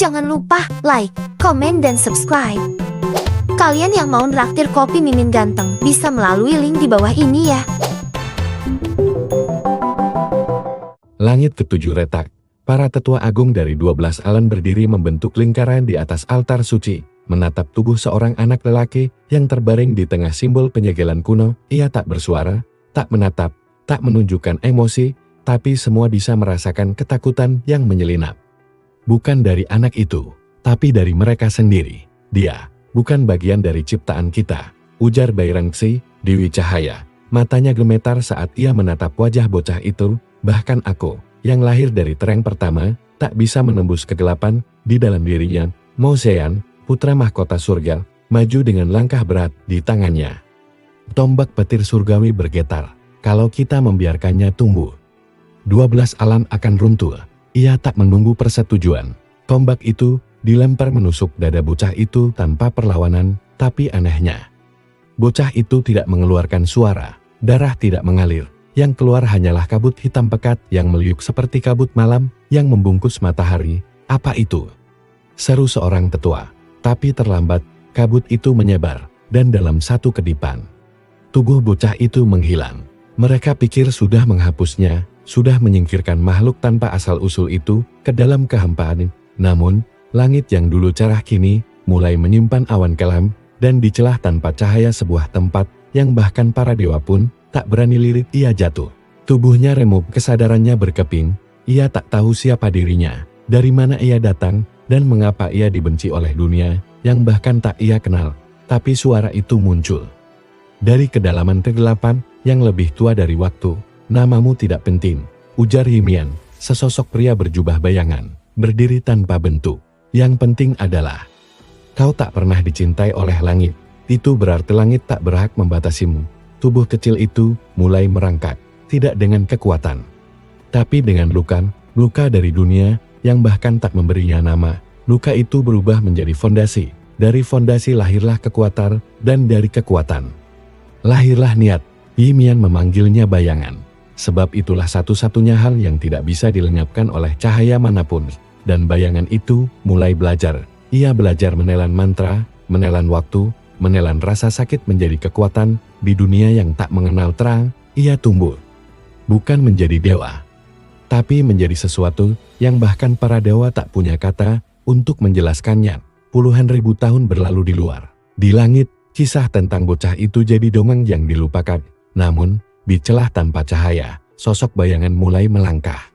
Jangan lupa like, komen, dan subscribe. Kalian yang mau nraktir kopi Mimin Ganteng bisa melalui link di bawah ini ya. Langit ketujuh retak. Para tetua agung dari 12 alam berdiri membentuk lingkaran di atas altar suci, menatap tubuh seorang anak lelaki yang terbaring di tengah simbol penyegelan kuno. Ia tak bersuara, tak menatap, tak menunjukkan emosi, tapi semua bisa merasakan ketakutan yang menyelinap. Bukan dari anak itu, tapi dari mereka sendiri. Dia bukan bagian dari ciptaan kita, ujar Bairangsi, Dewi Cahaya. Matanya gemetar saat ia menatap wajah bocah itu. Bahkan aku, yang lahir dari terang pertama, tak bisa menembus kegelapan di dalam dirinya. Mo Zean, putra mahkota surga, maju dengan langkah berat di tangannya. Tombak petir surgawi bergetar. Kalau kita membiarkannya tumbuh, 12 alam akan runtuh. Ia tak menunggu persetujuan. Tombak itu dilempar menusuk dada bocah itu tanpa perlawanan, tapi anehnya, bocah itu tidak mengeluarkan suara, darah tidak mengalir. Yang keluar hanyalah kabut hitam pekat yang meliuk seperti kabut malam yang membungkus matahari. Apa itu? Seru seorang tetua. Tapi terlambat, kabut itu menyebar, dan dalam satu kedipan, tubuh bocah itu menghilang. Mereka pikir sudah menghapusnya, sudah menyingkirkan makhluk tanpa asal-usul itu ke dalam kehampaan. Namun, langit yang dulu cerah kini mulai menyimpan awan kelam, dan di celah tanpa cahaya sebuah tempat yang bahkan para dewa pun tak berani lirik. Ia jatuh. Tubuhnya remuk, kesadarannya berkeping. Ia tak tahu siapa dirinya, dari mana ia datang, dan mengapa ia dibenci oleh dunia yang bahkan tak ia kenal. Tapi suara itu muncul dari kedalaman kegelapan yang lebih tua dari waktu. Namamu tidak penting, ujar Himian, sesosok pria berjubah bayangan, berdiri tanpa bentuk. Yang penting adalah kau tak pernah dicintai oleh langit. Itu berarti langit tak berhak membatasimu. Tubuh kecil itu mulai merangkak, tidak dengan kekuatan, tapi dengan luka dari dunia yang bahkan tak memberinya nama. Luka itu berubah menjadi fondasi. Dari fondasi lahirlah kekuatan, dan dari kekuatan lahirlah niat. Himian memanggilnya bayangan. Sebab itulah satu-satunya hal yang tidak bisa dilenyapkan oleh cahaya manapun. Dan bayangan itu mulai belajar. Ia belajar menelan mantra, menelan waktu, menelan rasa sakit menjadi kekuatan. Di dunia yang tak mengenal terang, ia tumbuh. Bukan menjadi dewa, tapi menjadi sesuatu yang bahkan para dewa tak punya kata untuk menjelaskannya. Puluhan ribu tahun berlalu di luar. Di langit, kisah tentang bocah itu jadi dongeng yang dilupakan. Namun, di celah tanpa cahaya, sosok bayangan mulai melangkah.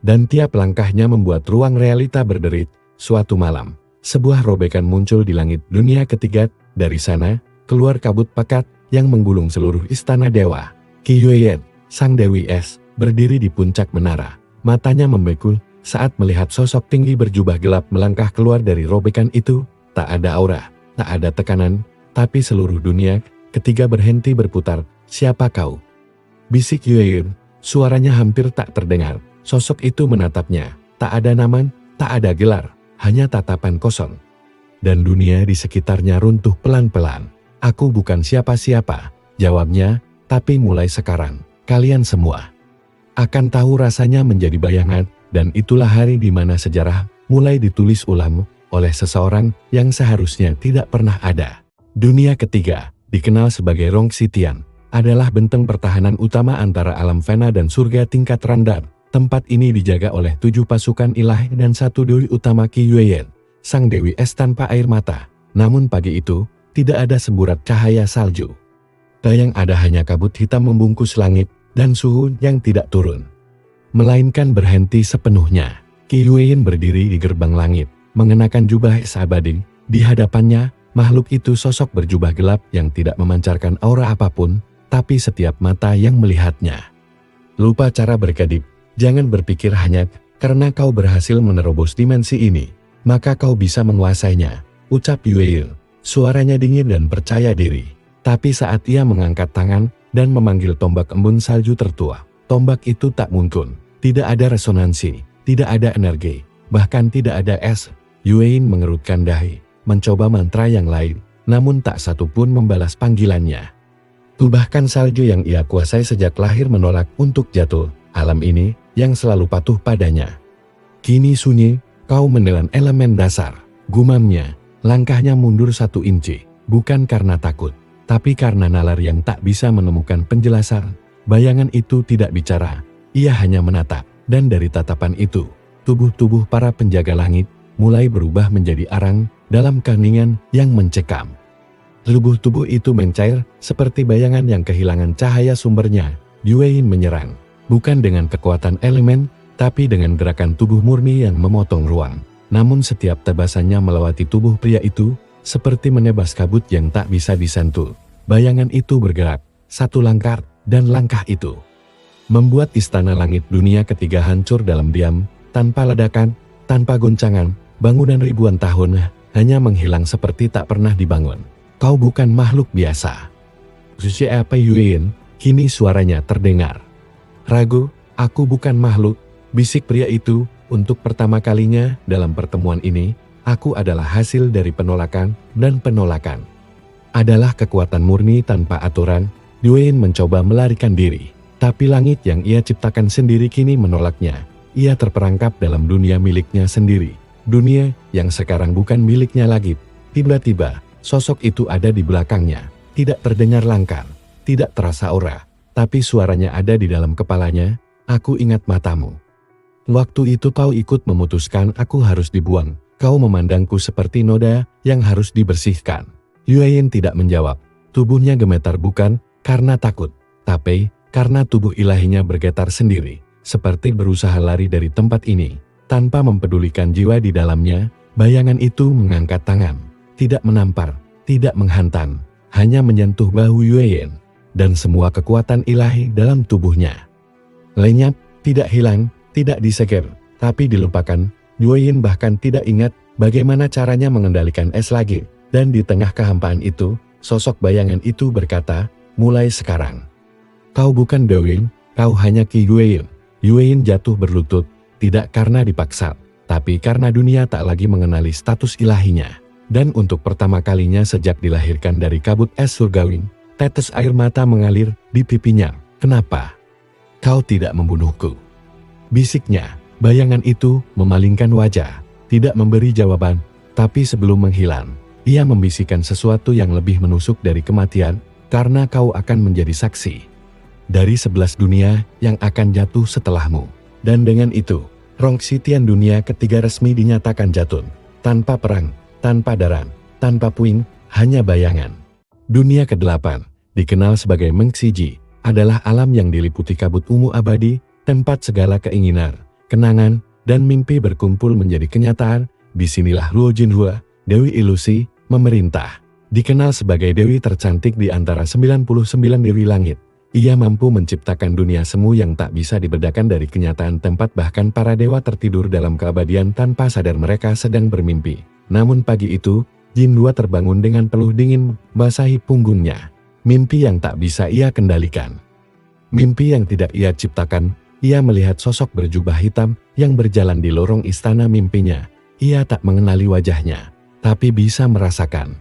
Dan tiap langkahnya membuat ruang realita berderit. Suatu malam, sebuah robekan muncul di langit dunia ketiga. Dari sana, keluar kabut pekat yang menggulung seluruh istana dewa. Qi Yueyan, sang Dewi Es, berdiri di puncak menara. Matanya membeku saat melihat sosok tinggi berjubah gelap melangkah keluar dari robekan itu. Tak ada aura, tak ada tekanan, tapi seluruh dunia ketiga berhenti berputar. Siapa kau? Bisik Yueyan, suaranya hampir tak terdengar. Sosok itu menatapnya. Tak ada nama, tak ada gelar, hanya tatapan kosong. Dan dunia di sekitarnya runtuh pelan-pelan. Aku bukan siapa-siapa, jawabnya, tapi mulai sekarang, kalian semua akan tahu rasanya menjadi bayangan, dan itulah hari di mana sejarah mulai ditulis ulang oleh seseorang yang seharusnya tidak pernah ada. Dunia ketiga, dikenal sebagai Rong Sitian, adalah benteng pertahanan utama antara alam fana dan surga tingkat rendah. Tempat ini dijaga oleh 7 pasukan ilahi dan 1 dewi utama Qi Yueyan, sang Dewi Es tanpa air mata. Namun pagi itu, tidak ada semburat cahaya salju. Yang ada hanya kabut hitam membungkus langit, dan suhu yang tidak turun, melainkan berhenti sepenuhnya. Qi Yueyan berdiri di gerbang langit, mengenakan jubah es abadi. Di hadapannya, makhluk itu sosok berjubah gelap yang tidak memancarkan aura apapun, tapi setiap mata yang melihatnya lupa cara berkedip. Jangan berpikir hanya karena kau berhasil menerobos dimensi ini, maka kau bisa menguasainya, ucap Yueyan. Suaranya dingin dan percaya diri. Tapi saat ia mengangkat tangan dan memanggil tombak embun salju tertua, tombak itu tak muncul. Tidak ada resonansi, tidak ada energi, bahkan tidak ada es. Yueyan mengerutkan dahi, mencoba mantra yang lain, namun tak satu pun membalas panggilannya. Bahkan salju yang ia kuasai sejak lahir menolak untuk jatuh. Alam ini yang selalu patuh padanya kini sunyi, Kau menelan elemen dasar, gumamnya. Langkahnya mundur 1 inci, bukan karena takut, tapi karena nalar yang tak bisa menemukan penjelasan. Bayangan itu tidak bicara, ia hanya menatap, dan dari tatapan itu, tubuh-tubuh para penjaga langit mulai berubah menjadi arang dalam keheningan yang mencekam. Tubuh-tubuh itu mencair seperti bayangan yang kehilangan cahaya sumbernya. Yue Yin menyerang, bukan dengan kekuatan elemen, tapi dengan gerakan tubuh murni yang memotong ruang. Namun setiap tebasannya melewati tubuh pria itu, seperti menebas kabut yang tak bisa disentuh. Bayangan itu bergerak, 1 langkah, dan langkah itu membuat istana langit dunia ketiga hancur dalam diam, tanpa ledakan, tanpa goncangan. Bangunan ribuan tahun hanya menghilang seperti tak pernah dibangun. Kau bukan makhluk biasa. Suci apa Yue Yin? Kini suaranya terdengar. Ragu, aku bukan makhluk, bisik pria itu. Untuk pertama kalinya dalam pertemuan ini, aku adalah hasil dari penolakan, dan penolakan adalah kekuatan murni tanpa aturan. Yue Yin mencoba melarikan diri, tapi langit yang ia ciptakan sendiri kini menolaknya. Ia terperangkap dalam dunia miliknya sendiri, dunia yang sekarang bukan miliknya lagi. Tiba-tiba, sosok itu ada di belakangnya, tidak terdengar langkah, tidak terasa aura, tapi suaranya ada di dalam kepalanya. Aku ingat matamu. Waktu itu kau ikut memutuskan aku harus dibuang. Kau memandangku seperti noda yang harus dibersihkan. Yue Yin tidak menjawab. Tubuhnya gemetar bukan karena takut, tapi karena tubuh ilahinya bergetar sendiri, seperti berusaha lari dari tempat ini. Tanpa mempedulikan jiwa di dalamnya, bayangan itu mengangkat tangan. Tidak menampar, tidak menghantam, hanya menyentuh bahu Yue Yin, dan semua kekuatan ilahi dalam tubuhnya lenyap, tidak hilang, tidak disegel, tapi dilupakan. Yue Yin bahkan tidak ingat bagaimana caranya mengendalikan es lagi, dan di tengah kehampaan itu, sosok bayangan itu berkata, mulai sekarang, kau bukan Dewi, kau hanya Qi Yue Yin. Yue Yin jatuh berlutut, tidak karena dipaksa, tapi karena dunia tak lagi mengenali status ilahinya. Dan untuk pertama kalinya sejak dilahirkan dari kabut es surgawi, tetes air mata mengalir di pipinya. Kenapa kau tidak membunuhku? Bisiknya. Bayangan itu memalingkan wajah, tidak memberi jawaban, tapi sebelum menghilang, ia membisikkan sesuatu yang lebih menusuk dari kematian, karena kau akan menjadi saksi dari 11 dunia yang akan jatuh setelahmu. Dan dengan itu, Rongsitian dunia ketiga resmi dinyatakan jatuh, tanpa perang, tanpa darah, tanpa puing, hanya bayangan. Dunia ke-8, dikenal sebagai Mengxiji, adalah alam yang diliputi kabut ungu abadi, tempat segala keinginan, kenangan, dan mimpi berkumpul menjadi kenyataan. Disinilah Luo Jinhua, Dewi Ilusi, memerintah. Dikenal sebagai Dewi tercantik di antara 99 Dewi Langit. Ia mampu menciptakan dunia semu yang tak bisa dibedakan dari kenyataan tempat, bahkan para dewa tertidur dalam keabadian tanpa sadar mereka sedang bermimpi. Namun pagi itu, Jinhua terbangun dengan peluh dingin basahi punggungnya. Mimpi yang tak bisa ia kendalikan. Mimpi yang tidak ia ciptakan. Ia melihat sosok berjubah hitam yang berjalan di lorong istana mimpinya. Ia tak mengenali wajahnya, tapi bisa merasakan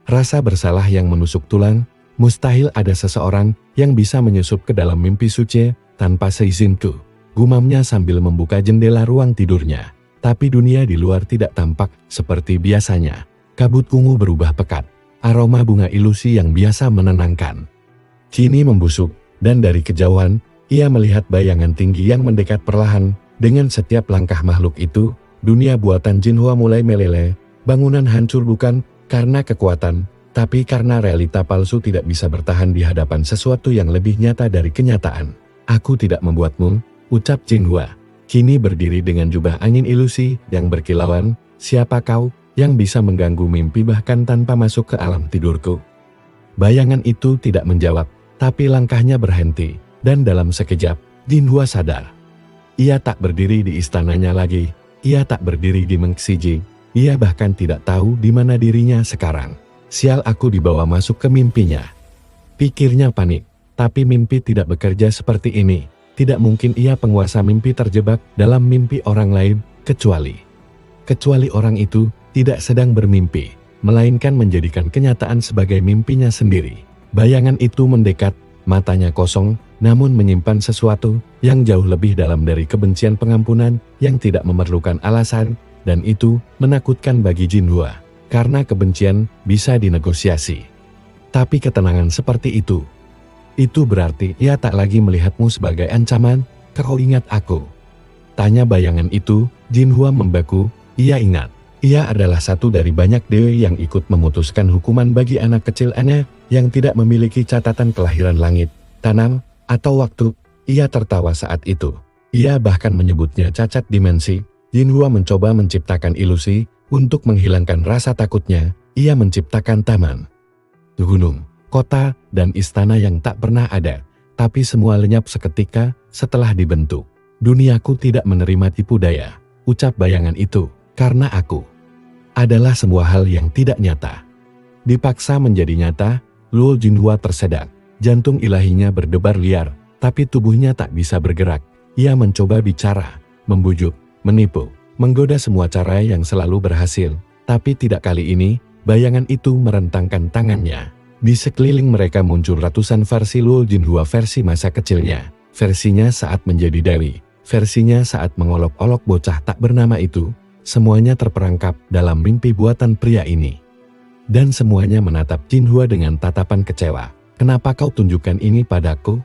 rasa bersalah yang menusuk tulang. Mustahil ada seseorang yang bisa menyusup ke dalam mimpi suci tanpa seizinku, gumamnya sambil membuka jendela ruang tidurnya. Tapi dunia di luar tidak tampak seperti biasanya. Kabut ungu berubah pekat, aroma bunga ilusi yang biasa menenangkan kini membusuk, dan dari kejauhan, ia melihat bayangan tinggi yang mendekat perlahan. Dengan setiap langkah makhluk itu, dunia buatan Jinhua mulai meleleh. Bangunan hancur bukan karena kekuatan, tapi karena realita palsu tidak bisa bertahan di hadapan sesuatu yang lebih nyata dari kenyataan. Aku tidak membuatmu, ucap Jinhua, kini berdiri dengan jubah angin ilusi yang berkilauan. Siapa kau yang bisa mengganggu mimpi bahkan tanpa masuk ke alam tidurku? Bayangan itu tidak menjawab, tapi langkahnya berhenti, dan dalam sekejap, Jinhua sadar. Ia tak berdiri di istananya lagi, ia tak berdiri di Mengxiji, ia bahkan tidak tahu di mana dirinya sekarang. Sial, aku dibawa masuk ke mimpinya. Pikirnya panik, tapi mimpi tidak bekerja seperti ini. Tidak mungkin ia penguasa mimpi terjebak dalam mimpi orang lain, kecuali orang itu tidak sedang bermimpi, melainkan menjadikan kenyataan sebagai mimpinya sendiri. Bayangan itu mendekat, matanya kosong, namun menyimpan sesuatu yang jauh lebih dalam dari kebencian pengampunan yang tidak memerlukan alasan. Dan itu menakutkan bagi Jinhua, karena kebencian bisa dinegosiasi. Tapi ketenangan seperti itu berarti ia tak lagi melihatmu sebagai ancaman. Kau ingat aku? Tanya bayangan itu. Jinhua membeku. Ia ingat. Ia adalah satu dari banyak dewi yang ikut memutuskan hukuman bagi anak kecil aneh yang tidak memiliki catatan kelahiran langit, tanam, atau waktu. Ia tertawa saat itu. Ia bahkan menyebutnya cacat dimensi. Jinhua mencoba menciptakan ilusi untuk menghilangkan rasa takutnya. Ia menciptakan taman, gunung, kota, dan istana yang tak pernah ada. Tapi semua lenyap seketika setelah dibentuk. Duniaku tidak menerima tipu daya, ucap bayangan itu, karena aku adalah semua hal yang tidak nyata. Dipaksa menjadi nyata, Luo Jinhua tersedak. Jantung ilahinya berdebar liar, tapi tubuhnya tak bisa bergerak. Ia mencoba bicara, membujuk, menipu, menggoda semua cara yang selalu berhasil. Tapi tidak kali ini, bayangan itu merentangkan tangannya. Di sekeliling mereka muncul ratusan versi Luo Jinhua versi masa kecilnya. Versinya saat menjadi dewi, versinya saat mengolok-olok bocah tak bernama itu. Semuanya terperangkap dalam mimpi buatan pria ini. Dan semuanya menatap Jinhua dengan tatapan kecewa. Kenapa kau tunjukkan ini padaku?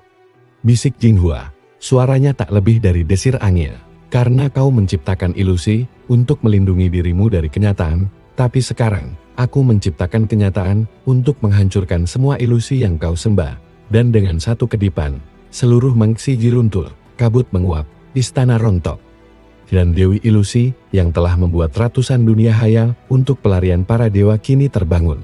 Bisik Jinhua. Suaranya tak lebih dari desir angin. Karena kau menciptakan ilusi untuk melindungi dirimu dari kenyataan, tapi sekarang aku menciptakan kenyataan untuk menghancurkan semua ilusi yang kau sembah. Dan dengan satu kedipan, seluruh Mengsiji runtuh, kabut menguap, istana rontok. Dan dewi ilusi yang telah membuat ratusan dunia hayal untuk pelarian para dewa kini terbangun.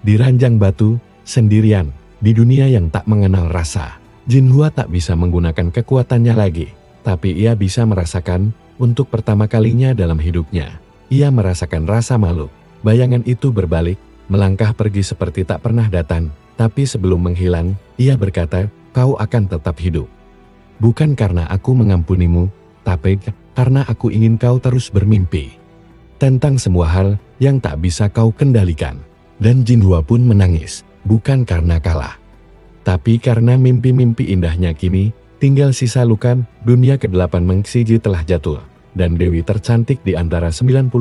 Di ranjang batu, sendirian, di dunia yang tak mengenal rasa, Jinhua tak bisa menggunakan kekuatannya lagi. Tapi ia bisa merasakan, untuk pertama kalinya dalam hidupnya, ia merasakan rasa malu. Bayangan itu berbalik, melangkah pergi seperti tak pernah datang. Tapi sebelum menghilang, ia berkata, kau akan tetap hidup. Bukan karena aku mengampunimu, tapi karena aku ingin kau terus bermimpi tentang semua hal yang tak bisa kau kendalikan. Dan Jinhua pun menangis, bukan karena kalah, tapi karena mimpi-mimpi indahnya kini tinggal sisa luka. Dunia ke-8 Mengsiji telah jatuh, dan dewi tercantik di antara 99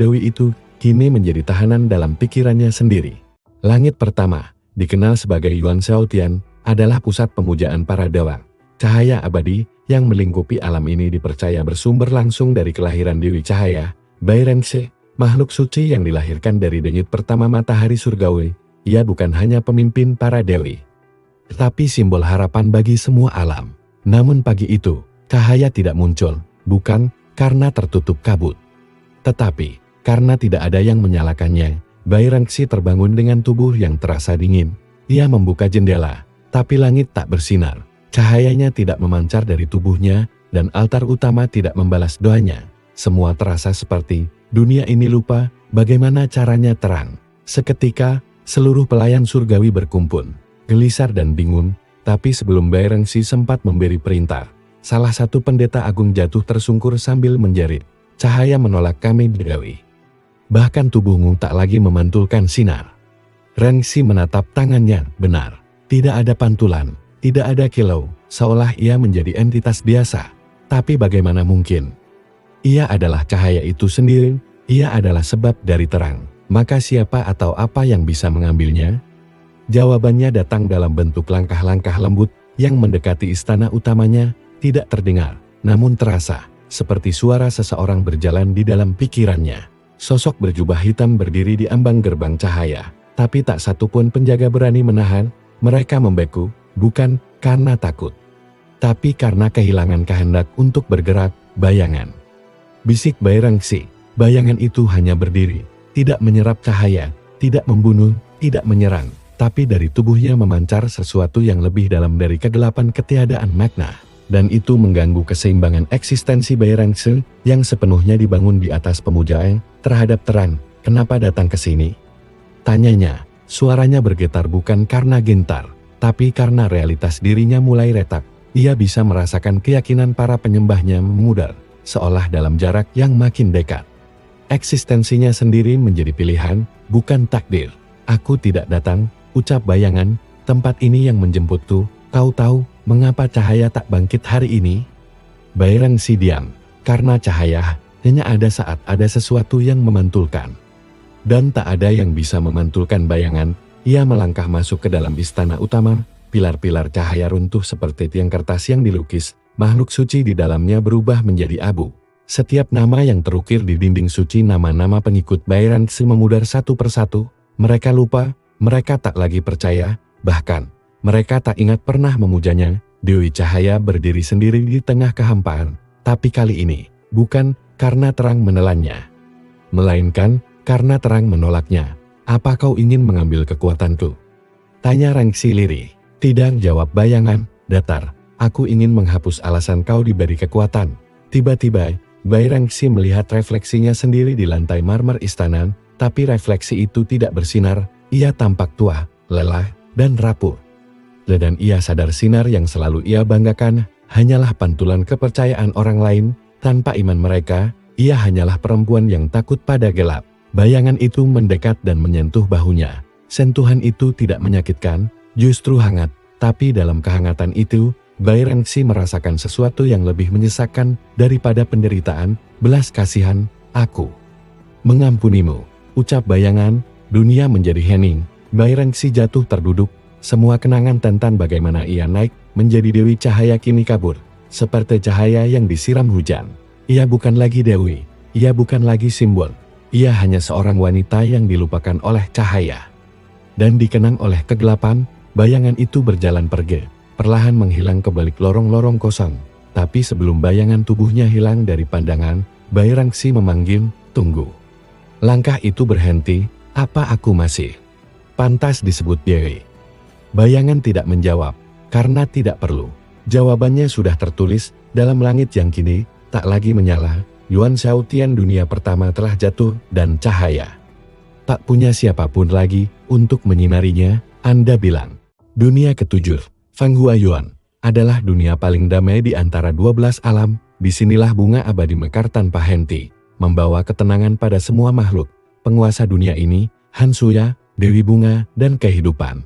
dewi itu kini menjadi tahanan dalam pikirannya sendiri. Langit pertama, dikenal sebagai Yuan Xiaotian, adalah pusat pemujaan para dewa. Cahaya abadi yang melingkupi alam ini dipercaya bersumber langsung dari kelahiran Dewi Cahaya, Bairengse, makhluk suci yang dilahirkan dari denyut pertama matahari surgawi. Ia bukan hanya pemimpin para dewi, tapi simbol harapan bagi semua alam. Namun pagi itu, cahaya tidak muncul, bukan karena tertutup kabut, tetapi karena tidak ada yang menyalakannya. Bairengse terbangun dengan tubuh yang terasa dingin. Ia membuka jendela, tapi langit tak bersinar. Cahayanya tidak memancar dari tubuhnya, dan altar utama tidak membalas doanya. Semua terasa seperti dunia ini lupa bagaimana caranya terang. Seketika, seluruh pelayan surgawi berkumpul, gelisar dan bingung. Tapi sebelum Bairengse sempat memberi perintah, salah satu pendeta agung jatuh tersungkur sambil menjerit, cahaya menolak kami dewi. Bahkan tubuhmu tak lagi memantulkan sinar. Rengsi menatap tangannya, benar. Tidak ada pantulan, tidak ada kilau, seolah ia menjadi entitas biasa. Tapi bagaimana mungkin? Ia adalah cahaya itu sendiri, ia adalah sebab dari terang. Maka siapa atau apa yang bisa mengambilnya? Jawabannya datang dalam bentuk langkah-langkah lembut yang mendekati istana utamanya, tidak terdengar, namun terasa, seperti suara seseorang berjalan di dalam pikirannya. Sosok berjubah hitam berdiri di ambang gerbang cahaya, tapi tak satupun penjaga berani menahan. Mereka membeku, bukan karena takut, tapi karena kehilangan kehendak untuk bergerak. Bayangan, bisik Bairengse. Bayangan itu hanya berdiri, tidak menyerap cahaya, tidak membunuh, tidak menyerang, tapi dari tubuhnya memancar sesuatu yang lebih dalam dari kegelapan ketiadaan makna. Dan itu mengganggu keseimbangan eksistensi Bairengse yang sepenuhnya dibangun di atas pemujaan terhadap terang. Kenapa datang ke sini? Tanyanya, suaranya bergetar bukan karena gentar, tapi karena realitas dirinya mulai retak. Ia bisa merasakan keyakinan para penyembahnya memudar, seolah dalam jarak yang makin dekat. Eksistensinya sendiri menjadi pilihan, bukan takdir. Aku tidak datang, ucap bayangan, tempat ini yang menjemputku. Kau tahu mengapa cahaya tak bangkit hari ini? Bairengse diam, karena cahaya hanya ada saat ada sesuatu yang memantulkan. Dan tak ada yang bisa memantulkan bayangan. Ia melangkah masuk ke dalam istana utama. Pilar-pilar cahaya runtuh seperti tiang kertas yang dilukis. Makhluk suci di dalamnya berubah menjadi abu. Setiap nama yang terukir di dinding suci, nama-nama pengikut Bairangsi memudar satu persatu. Mereka lupa, mereka tak lagi percaya, bahkan mereka tak ingat pernah memujanya. Dewi Cahaya berdiri sendiri di tengah kehampaan, tapi kali ini bukan karena terang menelannya, melainkan karena terang menolaknya. Apa kau ingin mengambil kekuatanku? Tanya Rangsi lirih. Tidak, jawab bayangan datar. Aku ingin menghapus alasan kau diberi kekuatan. Tiba-tiba, Bairangsi melihat refleksinya sendiri di lantai marmer istana, tapi refleksi itu tidak bersinar. Ia tampak tua, lelah, dan rapuh. Dan ia sadar sinar yang selalu ia banggakan hanyalah pantulan kepercayaan orang lain. Tanpa iman mereka, ia hanyalah perempuan yang takut pada gelap. Bayangan itu mendekat dan menyentuh bahunya. Sentuhan itu tidak menyakitkan, justru hangat. Tapi dalam kehangatan itu, Bairangsi merasakan sesuatu yang lebih menyesakkan daripada penderitaan, belas kasihan. Aku mengampunimu, ucap bayangan. Dunia menjadi hening. Bairangsi jatuh terduduk. Semua kenangan tentang bagaimana ia naik menjadi Dewi Cahaya kini kabur, seperti cahaya yang disiram hujan. Ia bukan lagi Dewi, ia bukan lagi simbol. Ia hanya seorang wanita yang dilupakan oleh cahaya. Dan dikenang oleh kegelapan, bayangan itu berjalan pergi, perlahan menghilang ke balik lorong-lorong kosong. Tapi sebelum bayangan tubuhnya hilang dari pandangan, Bairangsi memanggil, tunggu. Langkah itu berhenti. Apa aku masih pantas disebut Dewi? Bayangan tidak menjawab, karena tidak perlu. Jawabannya sudah tertulis dalam langit yang kini tak lagi menyala. Yuan Xiaotian dunia pertama telah jatuh dan cahaya tak punya siapapun lagi untuk menyinarinya. Anda bilang, dunia ketujuh, Fanghua Yuan, adalah dunia paling damai di antara 12 alam. Disinilah bunga abadi mekar tanpa henti, membawa ketenangan pada semua makhluk. Penguasa dunia ini, Han Suya, Dewi Bunga, dan kehidupan.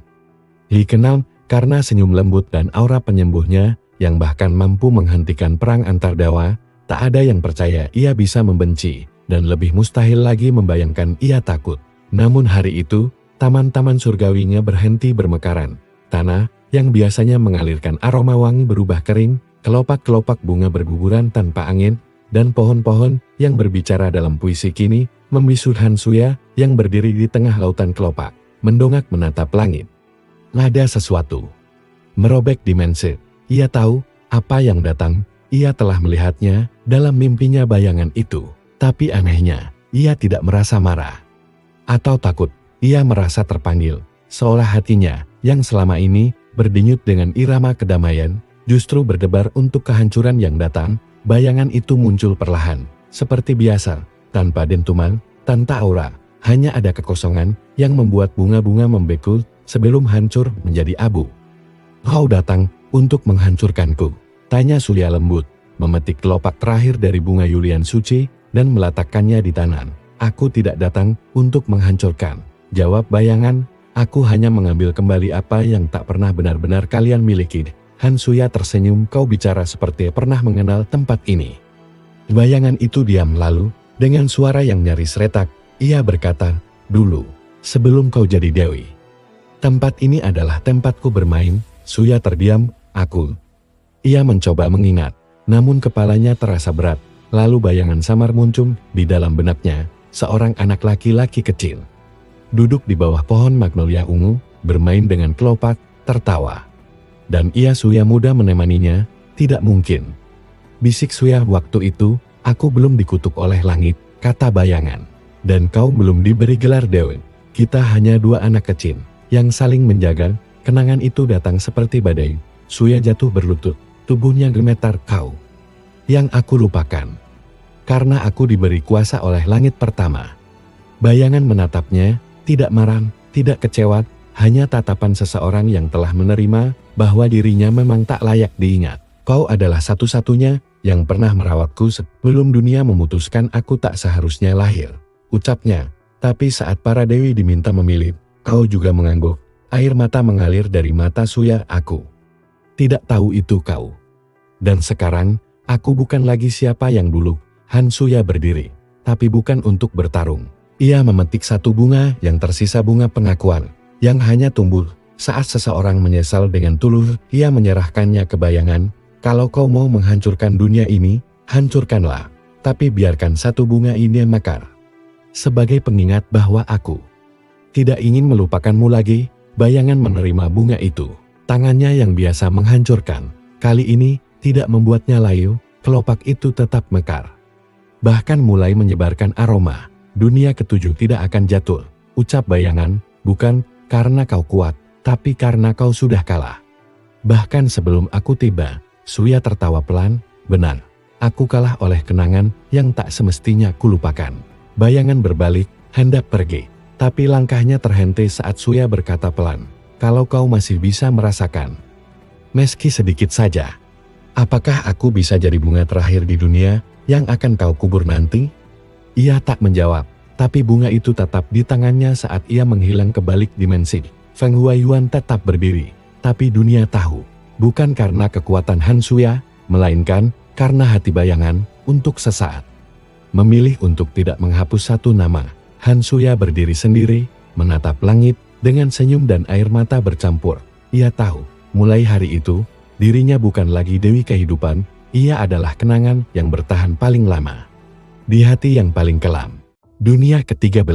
Dikenal karena senyum lembut dan aura penyembuhnya yang bahkan mampu menghentikan perang antar dewa. Tak ada yang percaya ia bisa membenci, dan lebih mustahil lagi membayangkan ia takut. Namun hari itu, taman-taman surgawinya berhenti bermekaran. Tanah yang biasanya mengalirkan aroma wangi berubah kering, kelopak-kelopak bunga berguguran tanpa angin, dan pohon-pohon yang berbicara dalam puisi kini membisu Han Suya yang berdiri di tengah lautan kelopak, mendongak menatap langit. Ada sesuatu merobek dimensi. Ia tahu apa yang datang. Ia telah melihatnya dalam mimpinya bayangan itu. Tapi anehnya, ia tidak merasa marah atau takut. Ia merasa terpanggil, seolah hatinya yang selama ini berdenyut dengan irama kedamaian, justru berdebar untuk kehancuran yang datang. Bayangan itu muncul perlahan, seperti biasa, tanpa dentuman, tanpa aura. Hanya ada kekosongan yang membuat bunga-bunga membeku sebelum hancur menjadi abu. Kau datang untuk menghancurkanku? Tanya Surya lembut, memetik kelopak terakhir dari bunga Yulian suci dan meletakkannya di tangan. Aku tidak datang untuk menghancurkan, jawab bayangan. Aku hanya mengambil kembali apa yang tak pernah benar-benar kalian miliki. Han Suya tersenyum, kau bicara seperti pernah mengenal tempat ini. Bayangan itu diam, lalu dengan suara yang nyaris retak, ia berkata, dulu, sebelum kau jadi Dewi, tempat ini adalah tempatku bermain. Suya terdiam, aku. Ia mencoba mengingat, namun kepalanya terasa berat. Lalu bayangan samar muncul di dalam benaknya, seorang anak laki-laki kecil. Duduk di bawah pohon magnolia ungu, bermain dengan kelopak, tertawa. Dan ia Suya muda menemaninya. Tidak mungkin, bisik Suya waktu itu, aku belum dikutuk oleh langit, kata bayangan. Dan kau belum diberi gelar Dewi. Kita hanya dua anak kecil yang saling menjaga. Kenangan itu datang seperti badai. Suya jatuh berlutut, tubuhnya gemetar. Kau yang aku lupakan, karena aku diberi kuasa oleh langit pertama. Bayangan menatapnya, tidak marah, tidak kecewa, hanya tatapan seseorang yang telah menerima bahwa dirinya memang tak layak diingat. Kau adalah satu-satunya yang pernah merawatku sebelum dunia memutuskan aku tak seharusnya lahir, ucapnya. Tapi saat para dewi diminta memilih, kau juga mengangguk. Air mata mengalir dari mata Suya. Aku tidak tahu itu kau. Dan sekarang, aku bukan lagi siapa yang dulu, Han Suya berdiri, tapi bukan untuk bertarung. Ia memetik satu bunga yang tersisa bunga pengakuan, yang hanya tumbuh saat seseorang menyesal dengan tulus. Ia menyerahkannya ke bayangan. Kalau kau mau menghancurkan dunia ini, hancurkanlah. Tapi biarkan satu bunga ini mekar. Sebagai pengingat bahwa aku tidak ingin melupakanmu lagi, bayangan menerima bunga itu. Tangannya yang biasa menghancurkan, kali ini tidak membuatnya layu. Kelopak itu tetap mekar. Bahkan mulai menyebarkan aroma. Dunia ketujuh tidak akan jatuh, ucap bayangan, bukan karena kau kuat, tapi karena kau sudah kalah. Bahkan sebelum aku tiba, Suya tertawa pelan, benar, aku kalah oleh kenangan yang tak semestinya kulupakan. Bayangan berbalik, hendak pergi, tapi langkahnya terhenti saat Suya berkata pelan, kalau kau masih bisa merasakan, meski sedikit saja, apakah aku bisa jadi bunga terakhir di dunia yang akan kau kubur nanti? Ia tak menjawab, tapi bunga itu tetap di tangannya saat ia menghilang ke balik dimensi. Feng Huaiyuan tetap berdiri, tapi dunia tahu, bukan karena kekuatan Han Suya, melainkan karena hati bayangan untuk sesaat memilih untuk tidak menghapus satu nama. Han Suya berdiri sendiri, menatap langit dengan senyum dan air mata bercampur. Ia tahu, mulai hari itu, dirinya bukan lagi dewi kehidupan. Ia adalah kenangan yang bertahan paling lama di hati yang paling kelam. Dunia ke-13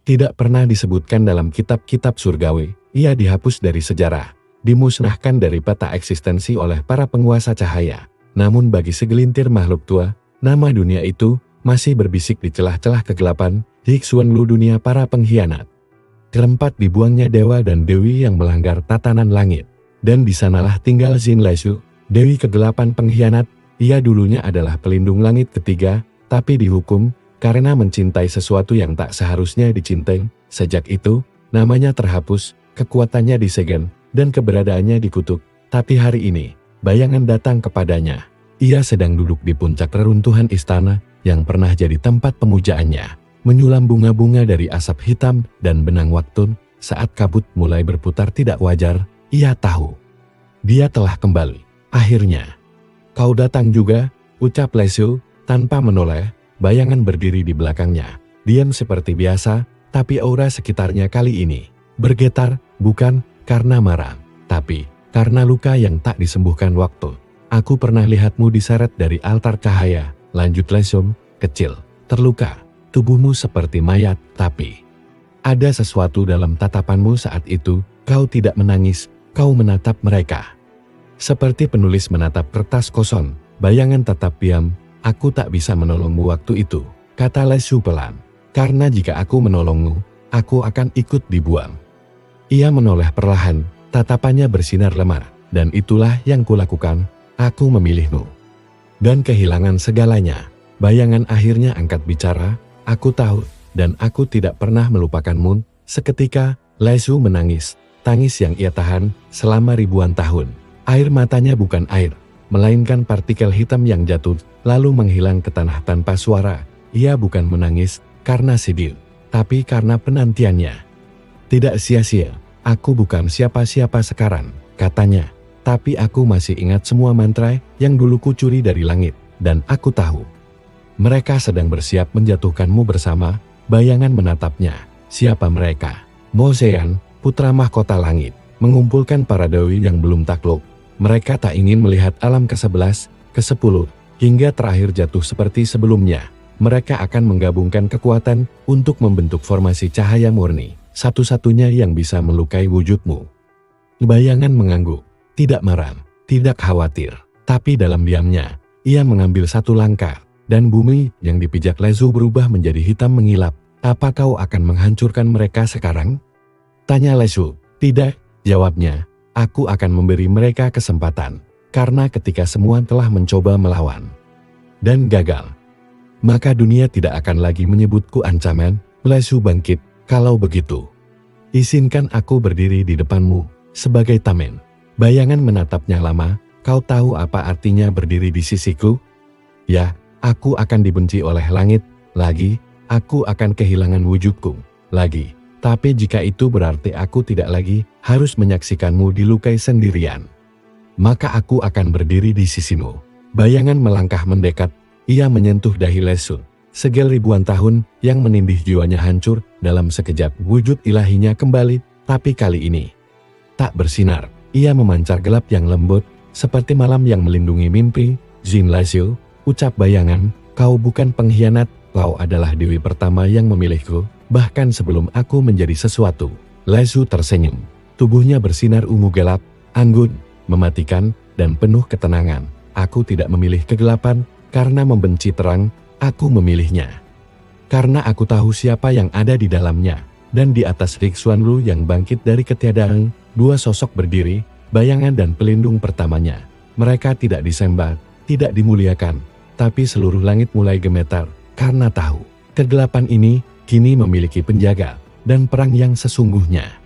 tidak pernah disebutkan dalam kitab-kitab surgawi. Ia dihapus dari sejarah, dimusnahkan dari peta eksistensi oleh para penguasa cahaya. Namun bagi segelintir makhluk tua, nama dunia itu masih berbisik di celah-celah kegelapan Hiksuanlu, dunia para pengkhianat. Keempat dibuangnya dewa dan dewi yang melanggar tatanan langit. Dan di sanalah tinggal Jin Laisu, dewi ke-8 pengkhianat. Ia dulunya adalah pelindung langit ketiga, tapi dihukum karena mencintai sesuatu yang tak seharusnya dicintai. Sejak itu, namanya terhapus, kekuatannya disegel, dan keberadaannya dikutuk. Tapi hari ini, bayangan datang kepadanya. Ia sedang duduk di puncak reruntuhan istana yang pernah jadi tempat pemujaannya, menyulam bunga-bunga dari asap hitam dan benang waktu. Saat kabut mulai berputar tidak wajar, ia tahu dia telah kembali. Akhirnya, kau datang juga, ucap Laisu tanpa menoleh. Bayangan berdiri di belakangnya, diam seperti biasa, tapi aura sekitarnya kali ini bergetar, bukan karena marah, tapi karena luka yang tak disembuhkan waktu. Aku pernah lihatmu diseret dari altar cahaya, lanjut Laisu, kecil, terluka, tubuhmu seperti mayat, tapi ada sesuatu dalam tatapanmu saat itu. Kau tidak menangis, kau menatap mereka. Seperti penulis menatap kertas kosong, bayangan tetap diam. Aku tak bisa menolongmu waktu itu, kata Laisu pelan. Karena jika aku menolongmu, aku akan ikut dibuang. Ia menoleh perlahan, tatapannya bersinar lemah. Dan itulah yang kulakukan, aku memilihmu. Dan kehilangan segalanya. Bayangan akhirnya angkat bicara, aku tahu, dan aku tidak pernah melupakanmu. Seketika, Laisu menangis, tangis yang ia tahan selama ribuan tahun. Air matanya bukan air, melainkan partikel hitam yang jatuh, lalu menghilang ke tanah tanpa suara. Ia bukan menangis karena sedih, tapi karena penantiannya tidak sia-sia. Aku bukan siapa-siapa sekarang, katanya, tapi aku masih ingat semua mantra yang dulu kucuri dari langit, dan aku tahu mereka sedang bersiap menjatuhkanmu bersama. Bayangan menatapnya. Siapa mereka? Mo Zean, putra mahkota langit, mengumpulkan para dewi yang belum takluk. Mereka tak ingin melihat alam ke-11, ke-10, hingga terakhir jatuh seperti sebelumnya. Mereka akan menggabungkan kekuatan untuk membentuk formasi cahaya murni, satu-satunya yang bisa melukai wujudmu. Bayangan mengangguk, tidak marah, tidak khawatir, tapi dalam diamnya, ia mengambil satu langkah, dan bumi yang dipijak Laisu berubah menjadi hitam mengilap. Apa kau akan menghancurkan mereka sekarang? Tanya Laisu. Tidak, jawabnya. Aku akan memberi mereka kesempatan. Karena ketika semua telah mencoba melawan dan gagal, maka dunia tidak akan lagi menyebutku ancaman. Laisu bangkit. Kalau begitu, izinkan aku berdiri di depanmu sebagai tamen. Bayangan menatapnya lama. Kau tahu apa artinya berdiri di sisiku? Ya, aku akan dibenci oleh langit. Lagi, aku akan kehilangan wujudku. Lagi. Tapi jika itu berarti aku tidak lagi harus menyaksikanmu dilukai sendirian, maka aku akan berdiri di sisimu. Bayangan melangkah mendekat. Ia menyentuh dahi Lesu. Segel ribuan tahun yang menindih jiwanya hancur dalam sekejap wujud ilahinya kembali, tapi kali ini tak bersinar. Ia memancar gelap yang lembut, seperti malam yang melindungi mimpi. Jin Lesu, ucap bayangan, kau bukan pengkhianat, kau adalah dewi pertama yang memilihku, bahkan sebelum aku menjadi sesuatu. Lesu tersenyum. Tubuhnya bersinar ungu gelap, anggun, mematikan, dan penuh ketenangan. Aku tidak memilih kegelapan, karena membenci terang. Aku memilihnya karena aku tahu siapa yang ada di dalamnya. Dan di atas Rixuanlu yang bangkit dari ketiadaan, dua sosok berdiri, bayangan dan pelindung pertamanya. Mereka tidak disembah, tidak dimuliakan, tapi seluruh langit mulai gemetar karena tahu kegelapan ini kini memiliki penjaga, dan perang yang sesungguhnya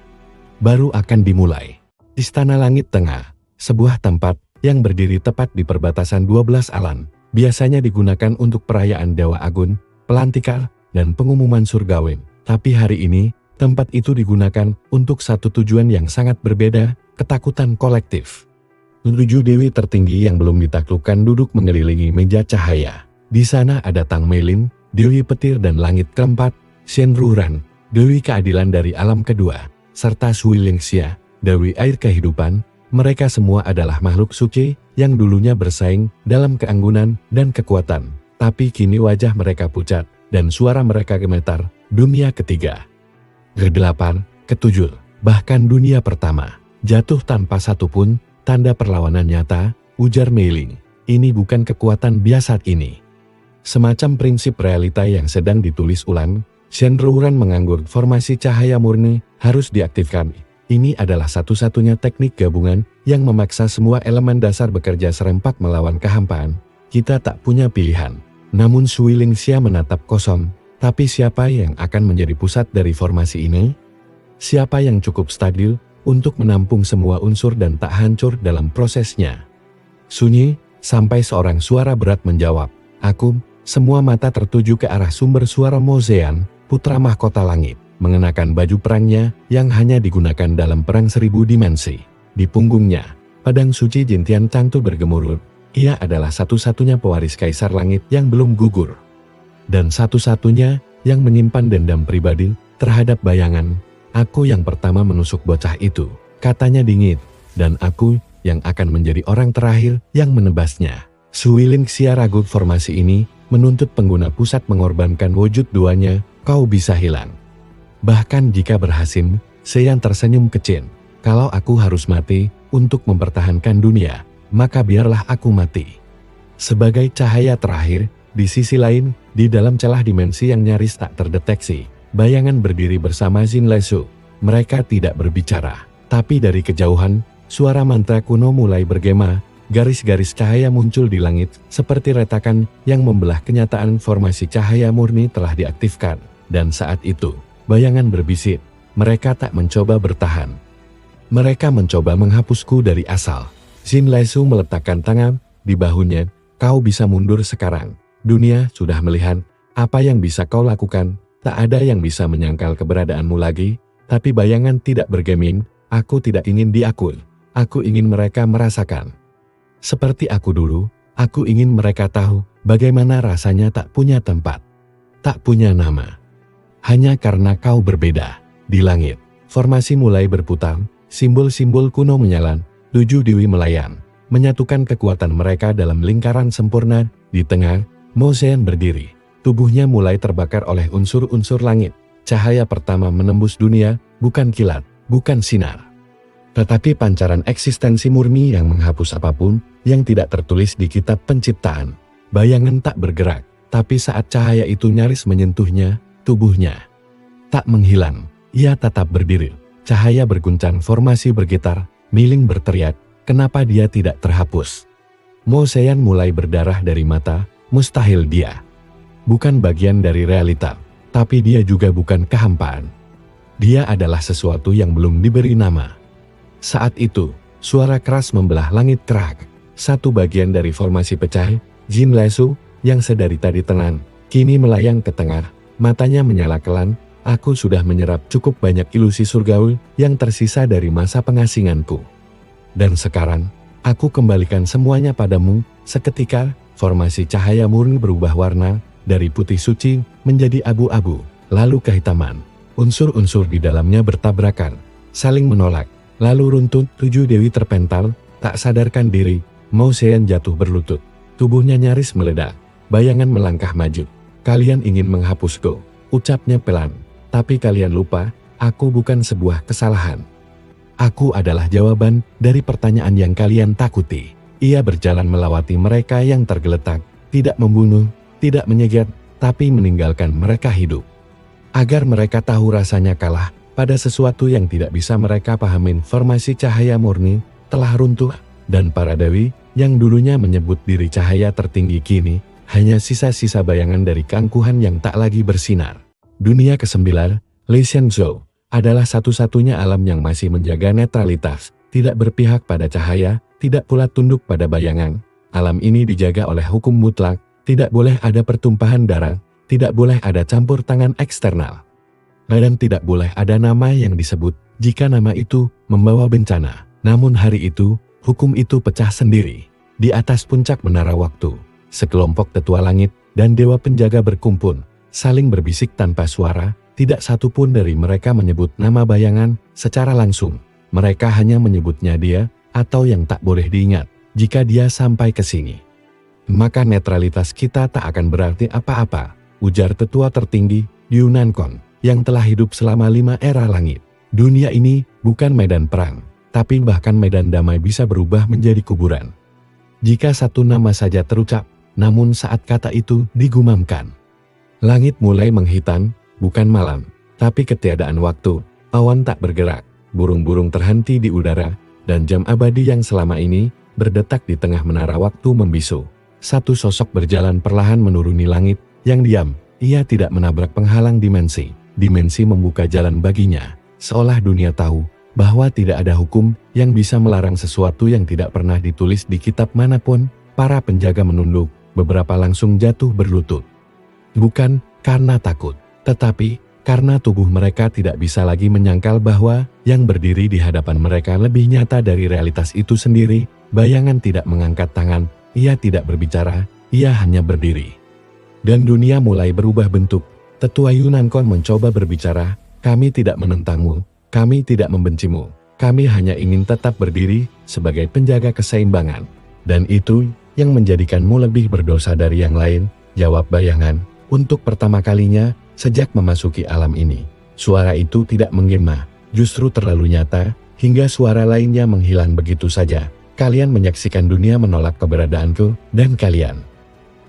baru akan dimulai. Istana Langit Tengah, sebuah tempat yang berdiri tepat di perbatasan 12 alam, biasanya digunakan untuk perayaan Dewa Agun, pelantikan, dan pengumuman surgawi. Tapi hari ini, tempat itu digunakan untuk satu tujuan yang sangat berbeda, ketakutan kolektif. 7 dewi tertinggi yang belum ditaklukkan duduk mengelilingi meja cahaya. Di sana ada Tang Meilin, Dewi Petir dan Langit keempat, Shen Ruran, Dewi Keadilan dari alam kedua, serta Sui Lingxia, Dewi Air Kehidupan. Mereka semua adalah makhluk suci yang dulunya bersaing dalam keanggunan dan kekuatan, tapi kini wajah mereka pucat dan suara mereka gemetar. Dunia ketiga, ke-8, ke-7, bahkan dunia pertama jatuh tanpa satupun tanda perlawanan nyata, ujar Meiling. Ini bukan kekuatan biasa ini. Semacam prinsip realita yang sedang ditulis ulang. Shen Ruran menganggur. Formasi cahaya murni harus diaktifkan. Ini adalah satu-satunya teknik gabungan yang memaksa semua elemen dasar bekerja serempak melawan kehampaan. Kita tak punya pilihan. Namun Sui Lingxia menatap kosong. Tapi siapa yang akan menjadi pusat dari formasi ini? Siapa yang cukup stabil untuk menampung semua unsur dan tak hancur dalam prosesnya? Sunyi, sampai seorang suara berat menjawab. Aku, semua mata tertuju ke arah sumber suara Mozean, putra mahkota langit. Mengenakan baju perangnya yang hanya digunakan dalam perang 1000 dimensi. Di punggungnya, pedang suci Jintian Tangtu bergemuruh. Ia adalah satu-satunya pewaris Kaisar Langit yang belum gugur. Dan satu-satunya yang menyimpan dendam pribadi terhadap bayangan. Aku yang pertama menusuk bocah itu, katanya dingin. Dan aku yang akan menjadi orang terakhir yang menebasnya. Sui Lingxia ragu. Formasi ini menuntut pengguna pusat mengorbankan wujud duanya. Kau bisa hilang. Bahkan jika berhasil, Seiyan tersenyum kecil. Kalau aku harus mati untuk mempertahankan dunia, maka biarlah aku mati. Sebagai cahaya terakhir, di sisi lain, di dalam celah dimensi yang nyaris tak terdeteksi, bayangan berdiri bersama Jin Lesu. Mereka tidak berbicara, tapi dari kejauhan, suara mantra kuno mulai bergema. Garis-garis cahaya muncul di langit, seperti retakan yang membelah kenyataan. Formasi cahaya murni telah diaktifkan. Dan saat itu, bayangan berbisik, mereka tak mencoba bertahan. Mereka mencoba menghapusku dari asal. Jin Lesu meletakkan tangan di bahunya. Kau bisa mundur sekarang. Dunia sudah melihat apa yang bisa kau lakukan. Tak ada yang bisa menyangkal keberadaanmu lagi. Tapi bayangan tidak bergeming. Aku tidak ingin diakui. Aku ingin mereka merasakan. Seperti aku dulu, aku ingin mereka tahu bagaimana rasanya tak punya tempat. Tak punya nama. Hanya karena kau berbeda. Di langit, formasi mulai berputar, simbol-simbol kuno menyala, 7 dewi melayan, menyatukan kekuatan mereka dalam lingkaran sempurna. Di tengah, Mozean berdiri. Tubuhnya mulai terbakar oleh unsur-unsur langit. Cahaya pertama menembus dunia, bukan kilat, bukan sinar. Tetapi pancaran eksistensi murni yang menghapus apapun yang tidak tertulis di kitab penciptaan. Bayangan tak bergerak, tapi saat cahaya itu nyaris menyentuhnya, tubuhnya tak menghilang, ia tetap berdiri. Cahaya berguncang, formasi bergetar, Meiling berteriak, kenapa dia tidak terhapus? Mozean mulai berdarah dari mata, mustahil dia. Bukan bagian dari realita, tapi dia juga bukan kehampaan. Dia adalah sesuatu yang belum diberi nama. Saat itu, suara keras membelah langit kerak. Satu bagian dari formasi pecah, Jin Lesu, yang sedari tadi tenang, kini melayang ke tengah. Matanya menyala kelan. Aku sudah menyerap cukup banyak ilusi surgawi yang tersisa dari masa pengasinganku. Dan sekarang, aku kembalikan semuanya padamu. Seketika, formasi cahaya murni berubah warna, dari putih suci menjadi abu-abu, lalu kehitaman. Unsur-unsur di dalamnya bertabrakan, saling menolak, lalu runtuh. 7 dewi terpental, tak sadarkan diri. Mao Zedong jatuh berlutut. Tubuhnya nyaris meledak. Bayangan melangkah maju. Kalian ingin menghapusku, ucapnya pelan. Tapi kalian lupa, aku bukan sebuah kesalahan. Aku adalah jawaban dari pertanyaan yang kalian takuti. Ia berjalan melewati mereka yang tergeletak, tidak membunuh, tidak menyegel, tapi meninggalkan mereka hidup. Agar mereka tahu rasanya kalah pada sesuatu yang tidak bisa mereka pahamin. Formasi cahaya murni telah runtuh, dan para dewi yang dulunya menyebut diri cahaya tertinggi kini hanya sisa-sisa bayangan dari keangkuhan yang tak lagi bersinar. Dunia ke-9, Lisan Zhou, adalah satu-satunya alam yang masih menjaga netralitas, tidak berpihak pada cahaya, tidak pula tunduk pada bayangan. Alam ini dijaga oleh hukum mutlak, tidak boleh ada pertumpahan darah, tidak boleh ada campur tangan eksternal. Dan tidak boleh ada nama yang disebut jika nama itu membawa bencana. Namun hari itu, hukum itu pecah sendiri. Di atas puncak menara waktu, sekelompok tetua langit dan dewa penjaga berkumpul, saling berbisik tanpa suara. Tidak satu pun dari mereka menyebut nama bayangan secara langsung. Mereka hanya menyebutnya dia, atau yang tak boleh diingat, jika dia sampai ke sini. Maka netralitas kita tak akan berarti apa-apa, ujar tetua tertinggi, Yu Nankong, yang telah hidup selama 5 era langit. Dunia ini bukan medan perang, tapi bahkan medan damai bisa berubah menjadi kuburan. Jika satu nama saja terucap, namun saat kata itu digumamkan, langit mulai menghitam, bukan malam, tapi ketiadaan waktu. Awan tak bergerak, burung-burung terhenti di udara, dan jam abadi yang selama ini berdetak di tengah menara waktu membisu. Satu sosok berjalan perlahan menuruni langit, yang diam. Ia tidak menabrak penghalang dimensi. Dimensi membuka jalan baginya, seolah dunia tahu bahwa tidak ada hukum yang bisa melarang sesuatu yang tidak pernah ditulis di kitab manapun. Para penjaga menunduk, beberapa langsung jatuh berlutut. Bukan karena takut, tetapi karena tubuh mereka tidak bisa lagi menyangkal bahwa yang berdiri di hadapan mereka lebih nyata dari realitas itu sendiri. Bayangan tidak mengangkat tangan, ia tidak berbicara, ia hanya berdiri. Dan dunia mulai berubah bentuk. Tetua Yu Nankong mencoba berbicara, kami tidak menentangmu, kami tidak membencimu, kami hanya ingin tetap berdiri sebagai penjaga keseimbangan. Dan itu yang menjadikanmu lebih berdosa dari yang lain, jawab bayangan. Untuk pertama kalinya sejak memasuki alam ini, suara itu tidak menggema, justru terlalu nyata, hingga suara lainnya menghilang begitu saja. Kalian menyaksikan dunia menolak keberadaanku, dan kalian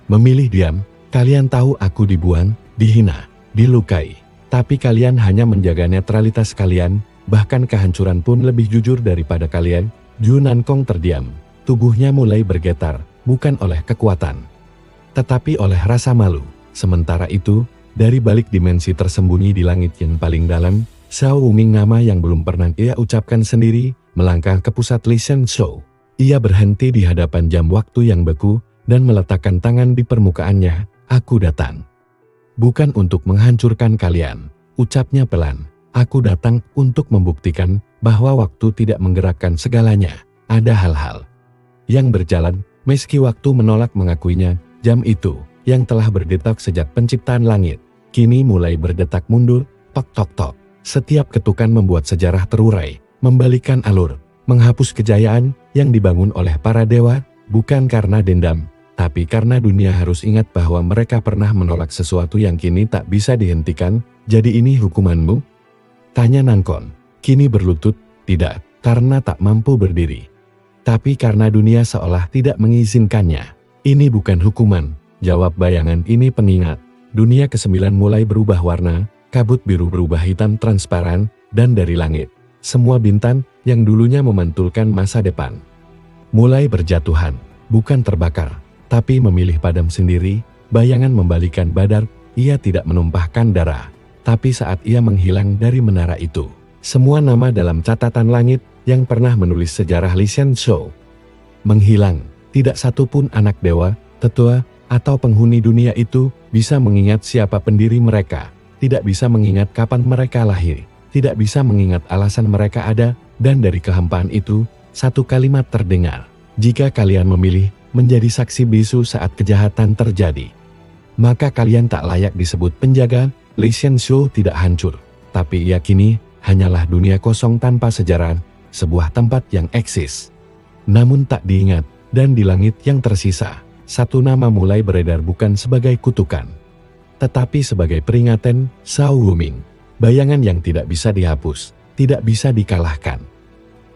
memilih diam. Kalian tahu aku dibuang, dihina, dilukai, tapi kalian hanya menjaga netralitas kalian, bahkan kehancuran pun lebih jujur daripada kalian. Yu Nankong terdiam, tubuhnya mulai bergetar, bukan oleh kekuatan, tetapi oleh rasa malu. Sementara itu, dari balik dimensi tersembunyi di langit yang paling dalam, Xiao Wuming, nama yang belum pernah ia ucapkan sendiri, melangkah ke pusat Lisan Zhou. Ia berhenti di hadapan jam waktu yang beku, dan meletakkan tangan di permukaannya. Aku datang bukan untuk menghancurkan kalian, ucapnya pelan. Aku datang untuk membuktikan bahwa waktu tidak menggerakkan segalanya. Ada hal-hal yang berjalan, meski waktu menolak mengakuinya. Jam itu, yang telah berdetak sejak penciptaan langit, kini mulai berdetak mundur, tok-tok-tok. Setiap ketukan membuat sejarah terurai, membalikan alur, menghapus kejayaan yang dibangun oleh para dewa, bukan karena dendam, tapi karena dunia harus ingat bahwa mereka pernah menolak sesuatu yang kini tak bisa dihentikan. Jadi ini hukumanmu? Tanya Nankong, kini berlutut. Tidak, karena tak mampu berdiri, tapi karena dunia seolah tidak mengizinkannya. Ini bukan hukuman, jawab bayangan, ini pengingat. Dunia ke-9 mulai berubah warna, kabut biru berubah hitam transparan, dan dari langit, semua bintang yang dulunya memantulkan masa depan mulai berjatuhan, bukan terbakar, tapi memilih padam sendiri. Bayangan membalikan badar, ia tidak menumpahkan darah, tapi saat ia menghilang dari menara itu, semua nama dalam catatan langit yang pernah menulis sejarah Lisan Zhou menghilang. Tidak satu pun anak dewa, tetua, atau penghuni dunia itu bisa mengingat siapa pendiri mereka, tidak bisa mengingat kapan mereka lahir, tidak bisa mengingat alasan mereka ada. Dan dari kehampaan itu, satu kalimat terdengar, jika kalian memilih menjadi saksi bisu saat kejahatan terjadi. Maka kalian tak layak disebut penjaga. Li Xianxiu tidak hancur, tapi ia kini hanyalah dunia kosong tanpa sejarah, sebuah tempat yang eksis namun tak diingat, dan di langit yang tersisa, satu nama mulai beredar bukan sebagai kutukan, tetapi sebagai peringatan. Shao Wuming, bayangan yang tidak bisa dihapus, tidak bisa dikalahkan,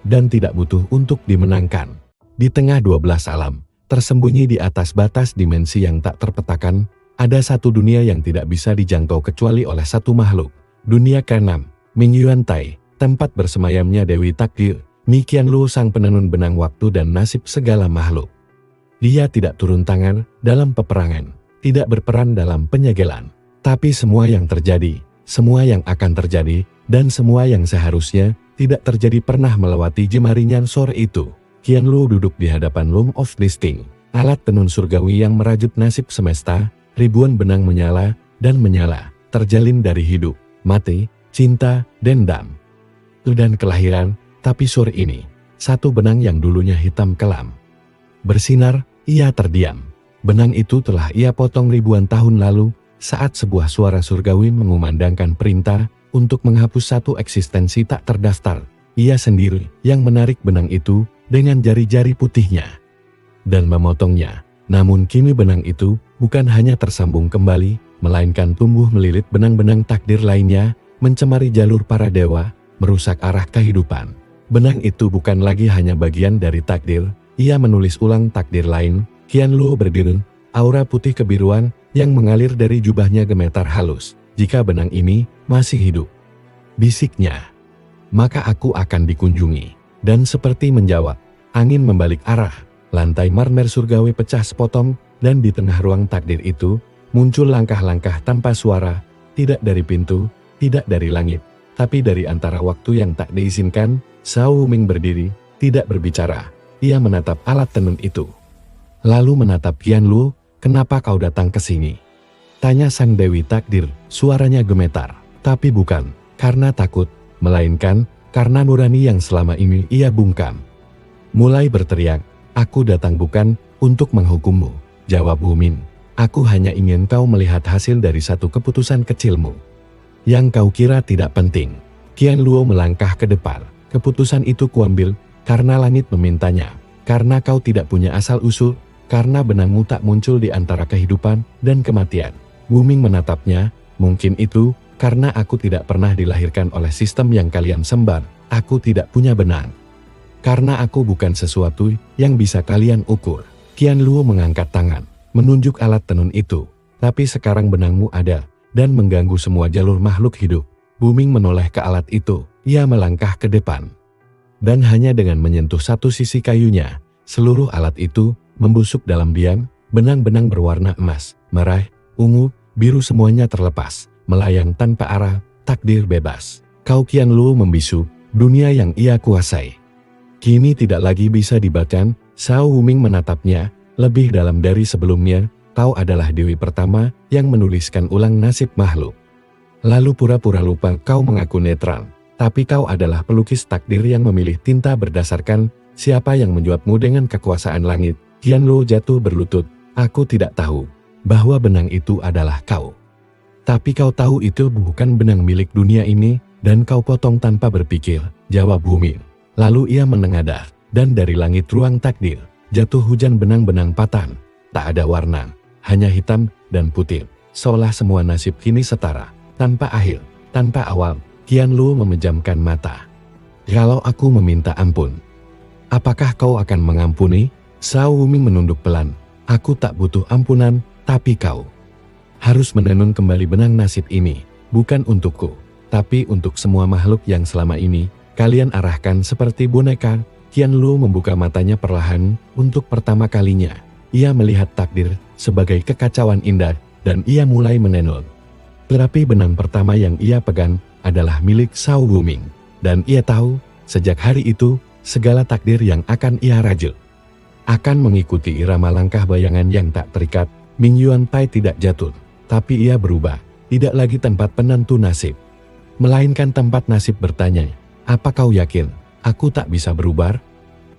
dan tidak butuh untuk dimenangkan. Di tengah 12 alam, tersembunyi di atas batas dimensi yang tak terpetakan, ada satu dunia yang tidak bisa dijangkau kecuali oleh satu makhluk. Dunia ke-6, Ming Yuan Tai, tempat bersemayamnya Dewi Takdir, Mi Qianlu sang penenun benang waktu dan nasib segala makhluk. Dia tidak turun tangan dalam peperangan, tidak berperan dalam penyegelan, tapi semua yang terjadi, semua yang akan terjadi, dan semua yang seharusnya tidak terjadi pernah melewati jemarinya sore itu. Qianlu duduk di hadapan Loom of Listing, alat tenun surgawi yang merajut nasib semesta. Ribuan benang menyala dan menyala, terjalin dari hidup, mati, cinta, dendam, dan kelahiran. Tapi sore ini, satu benang yang dulunya hitam kelam bersinar. Ia terdiam. Benang itu telah ia potong ribuan tahun lalu, saat sebuah suara surgawi mengumandangkan perintah untuk menghapus satu eksistensi tak terdaftar. Ia sendiri yang menarik benang itu dengan jari-jari putihnya dan memotongnya. Namun kini benang itu bukan hanya tersambung kembali, melainkan tumbuh melilit benang-benang takdir lainnya, mencemari jalur para dewa, merusak arah kehidupan. Benang itu bukan lagi hanya bagian dari takdir, ia menulis ulang takdir lain. Qianlu berdiri, aura putih kebiruan yang mengalir dari jubahnya gemetar halus. Jika benang ini masih hidup, bisiknya, maka aku akan dikunjungi. Dan seperti menjawab, angin membalik arah. Lantai marmer surgawi pecah sepotong, dan di tengah ruang takdir itu, muncul langkah-langkah tanpa suara, tidak dari pintu, tidak dari langit, tapi dari antara waktu yang tak diizinkan. Shao Wuming berdiri, tidak berbicara. Ia menatap alat tenun itu, lalu menatap Qianlu. "Kenapa kau datang ke sini?" tanya sang Dewi Takdir. Suaranya gemetar, tapi bukan karena takut, melainkan karena nurani yang selama ini ia bungkam. Mulai berteriak, "Aku datang bukan untuk menghukummu," jawab Wuming. "Aku hanya ingin kau melihat hasil dari satu keputusan kecilmu yang kau kira tidak penting." Qianlu melangkah ke depan. "Keputusan itu kuambil karena langit memintanya, karena kau tidak punya asal-usul, karena benangmu tak muncul di antara kehidupan dan kematian." Wuming menatapnya. "Mungkin itu karena aku tidak pernah dilahirkan oleh sistem yang kalian sembar. Aku tidak punya benang, karena aku bukan sesuatu yang bisa kalian ukur." Qianlu mengangkat tangan, menunjuk alat tenun itu. "Tapi sekarang benangmu ada, dan mengganggu semua jalur makhluk hidup." Wuming menoleh ke alat itu. Ia melangkah ke depan, dan hanya dengan menyentuh satu sisi kayunya, seluruh alat itu membusuk dalam diam. Benang-benang berwarna emas, merah, ungu, biru semuanya terlepas, melayang tanpa arah. Takdir bebas. "Kau," Qianlu membisu, "dunia yang ia kuasai kini tidak lagi bisa dibaca." Shao Wuming menatapnya lebih dalam dari sebelumnya. "Kau adalah dewi pertama yang menuliskan ulang nasib makhluk. Lalu pura-pura lupa kau mengaku netral. Tapi kau adalah pelukis takdir yang memilih tinta berdasarkan siapa yang menjawabmu dengan kekuasaan langit." Qianlu jatuh berlutut. "Aku tidak tahu bahwa benang itu adalah kau. Tapi kau tahu itu bukan benang milik dunia ini, dan kau potong tanpa berpikir," jawab Wuming. Lalu ia menengadah, dan dari langit ruang takdir, jatuh hujan benang-benang patan. Tak ada warna, hanya hitam dan putih, seolah semua nasib kini setara, tanpa akhir, tanpa awal. Qianlu memejamkan mata. "Kalau aku meminta ampun, apakah kau akan mengampuni?" Shao Wuming menunduk pelan. "Aku tak butuh ampunan, tapi kau harus menenun kembali benang nasib ini, bukan untukku, tapi untuk semua makhluk yang selama ini kalian arahkan seperti boneka." Qianlu membuka matanya perlahan. Untuk pertama kalinya, ia melihat takdir sebagai kekacauan indah, dan ia mulai menenun. Terapi benang pertama yang ia pegang adalah milik Shao Wuming, dan ia tahu, sejak hari itu, segala takdir yang akan ia rajut akan mengikuti irama langkah bayangan yang tak terikat. Ming Yuan Tai tidak jatuh, tapi ia berubah, tidak lagi tempat penentu nasib, melainkan tempat nasib bertanya, "Apa kau yakin aku tak bisa berubah?"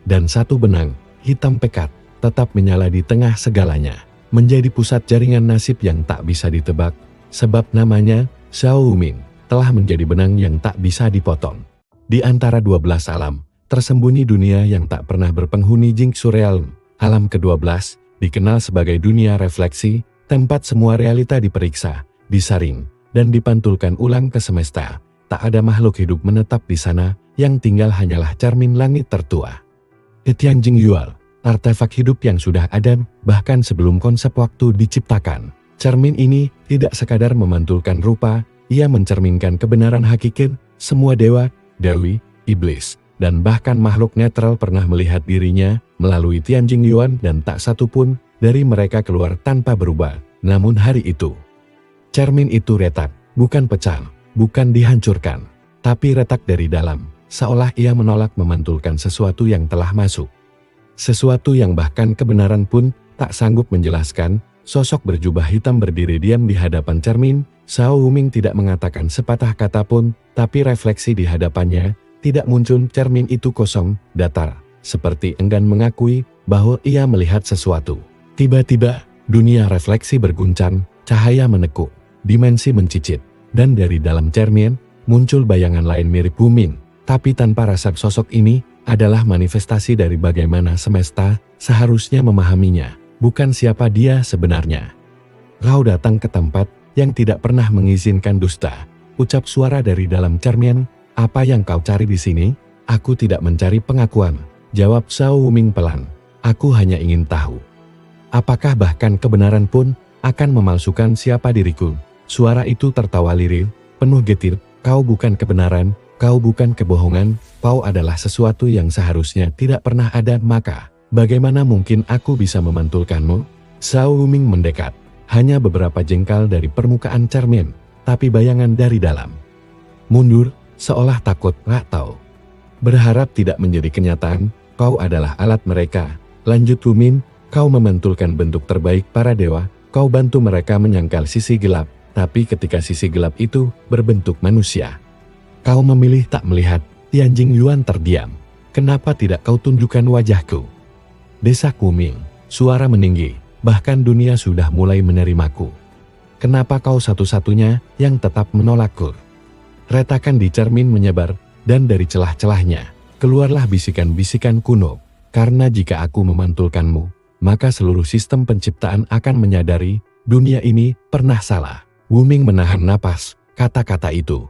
Dan satu benang hitam pekat tetap menyala di tengah segalanya. Menjadi pusat jaringan nasib yang tak bisa ditebak, sebab namanya, Xiao Wuming, telah menjadi benang yang tak bisa dipotong. Di antara 12 alam, tersembunyi dunia yang tak pernah berpenghuni Jingxu Realm. Alam ke-12, dikenal sebagai dunia refleksi, tempat semua realita diperiksa, disaring, dan dipantulkan ulang ke semesta. Tak ada makhluk hidup menetap di sana, yang tinggal hanyalah cermin langit tertua. Tianjing Yuan, artefak hidup yang sudah ada bahkan sebelum konsep waktu diciptakan. Cermin ini tidak sekadar memantulkan rupa, ia mencerminkan kebenaran hakiki. Semua dewa, dewi, iblis, dan bahkan makhluk netral pernah melihat dirinya melalui Tianjing Yuan dan tak satu pun dari mereka keluar tanpa berubah. Namun hari itu, cermin itu retak, bukan pecah, bukan dihancurkan, tapi retak dari dalam, seolah ia menolak memantulkan sesuatu yang telah masuk. Sesuatu yang bahkan kebenaran pun tak sanggup menjelaskan. Sosok berjubah hitam berdiri diam di hadapan cermin. Xiao Wuming tidak mengatakan sepatah kata pun, tapi refleksi di hadapannya tidak muncul. Cermin itu kosong, datar, seperti enggan mengakui bahwa ia melihat sesuatu. Tiba-tiba, dunia refleksi berguncang, cahaya menekuk, dimensi mencicit, dan dari dalam cermin muncul bayangan lain mirip Wuming, tapi tanpa rasa. Sosok ini adalah manifestasi dari bagaimana semesta seharusnya memahaminya, bukan siapa dia sebenarnya. Kau datang ke tempat yang tidak pernah mengizinkan dusta, ucap suara dari dalam cermin. Apa yang kau cari di sini? Aku tidak mencari pengakuan, jawab Xiao Wuming pelan. Aku hanya ingin tahu, apakah bahkan kebenaran pun akan memalsukan siapa diriku? Suara itu tertawa lirih, penuh getir. Kau bukan kebenaran, kau bukan kebohongan, kau adalah sesuatu yang seharusnya tidak pernah ada. Maka, bagaimana mungkin aku bisa memantulkanmu? Xiao Wuming mendekat, hanya beberapa jengkal dari permukaan cermin, tapi bayangan dari dalam mundur, seolah takut atau berharap tidak menjadi kenyataan. Kau adalah alat mereka, lanjut Wuming. Kau memantulkan bentuk terbaik para dewa, kau bantu mereka menyangkal sisi gelap, tapi ketika sisi gelap itu berbentuk manusia, kau memilih tak melihat. Tianjing Yuan terdiam. Kenapa tidak kau tunjukkan wajahku? Desak Wuming, suara meninggi, bahkan dunia sudah mulai menerimaku. Kenapa kau satu-satunya yang tetap menolakku? Retakan di cermin menyebar, dan dari celah-celahnya, keluarlah bisikan-bisikan kuno. Karena jika aku memantulkanmu, maka seluruh sistem penciptaan akan menyadari, dunia ini pernah salah. Wuming menahan napas, kata-kata itu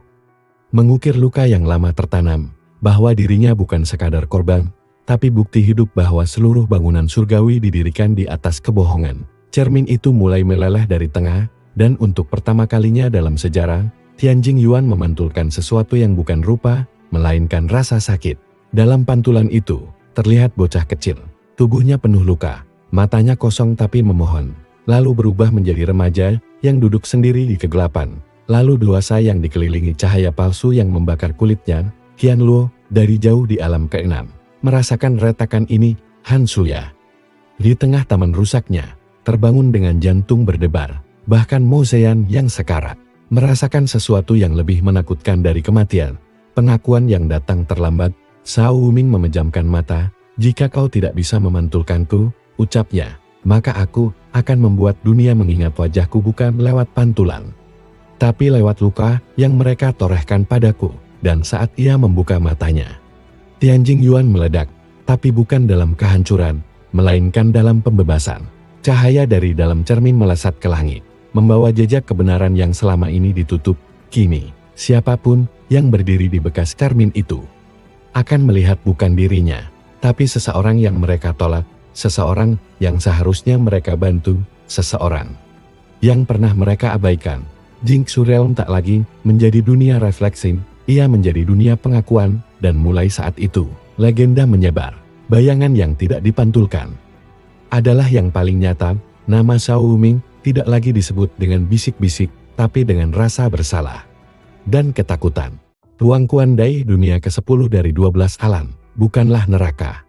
mengukir luka yang lama tertanam, bahwa dirinya bukan sekadar korban, tapi bukti hidup bahwa seluruh bangunan surgawi didirikan di atas kebohongan. Cermin itu mulai meleleh dari tengah, dan untuk pertama kalinya dalam sejarah, Tianjing Yuan memantulkan sesuatu yang bukan rupa, melainkan rasa sakit. Dalam pantulan itu, terlihat bocah kecil, tubuhnya penuh luka, matanya kosong tapi memohon, lalu berubah menjadi remaja yang duduk sendiri di kegelapan. Lalu dewasa yang dikelilingi cahaya palsu yang membakar kulitnya. Qian Luo, dari jauh di alam ke-6, merasakan retakan ini. Han Suya, di tengah taman rusaknya, terbangun dengan jantung berdebar. Bahkan Mo Zheyan yang sekarat, merasakan sesuatu yang lebih menakutkan dari kematian. Pengakuan yang datang terlambat. Xiao Wuming memejamkan mata. Jika kau tidak bisa memantulkanku, ucapnya, maka aku akan membuat dunia mengingat wajahku bukan lewat pantulan, tapi lewat luka yang mereka torehkan padaku. Dan saat ia membuka matanya, Tianjing Yuan meledak, tapi bukan dalam kehancuran, melainkan dalam pembebasan. Cahaya dari dalam cermin melesat ke langit, membawa jejak kebenaran yang selama ini ditutup. Kini, siapapun yang berdiri di bekas cermin itu akan melihat bukan dirinya, tapi seseorang yang mereka tolak, seseorang yang seharusnya mereka bantu, seseorang yang pernah mereka abaikan. Jingxu Realm tak lagi menjadi dunia refleksi, ia menjadi dunia pengakuan, dan mulai saat itu, legenda menyebar. Bayangan yang tidak dipantulkan adalah yang paling nyata. Nama Xiao Wuming tidak lagi disebut dengan bisik-bisik, tapi dengan rasa bersalah dan ketakutan. Ruang Kuandai dunia ke-10 dari 12 alam, bukanlah neraka,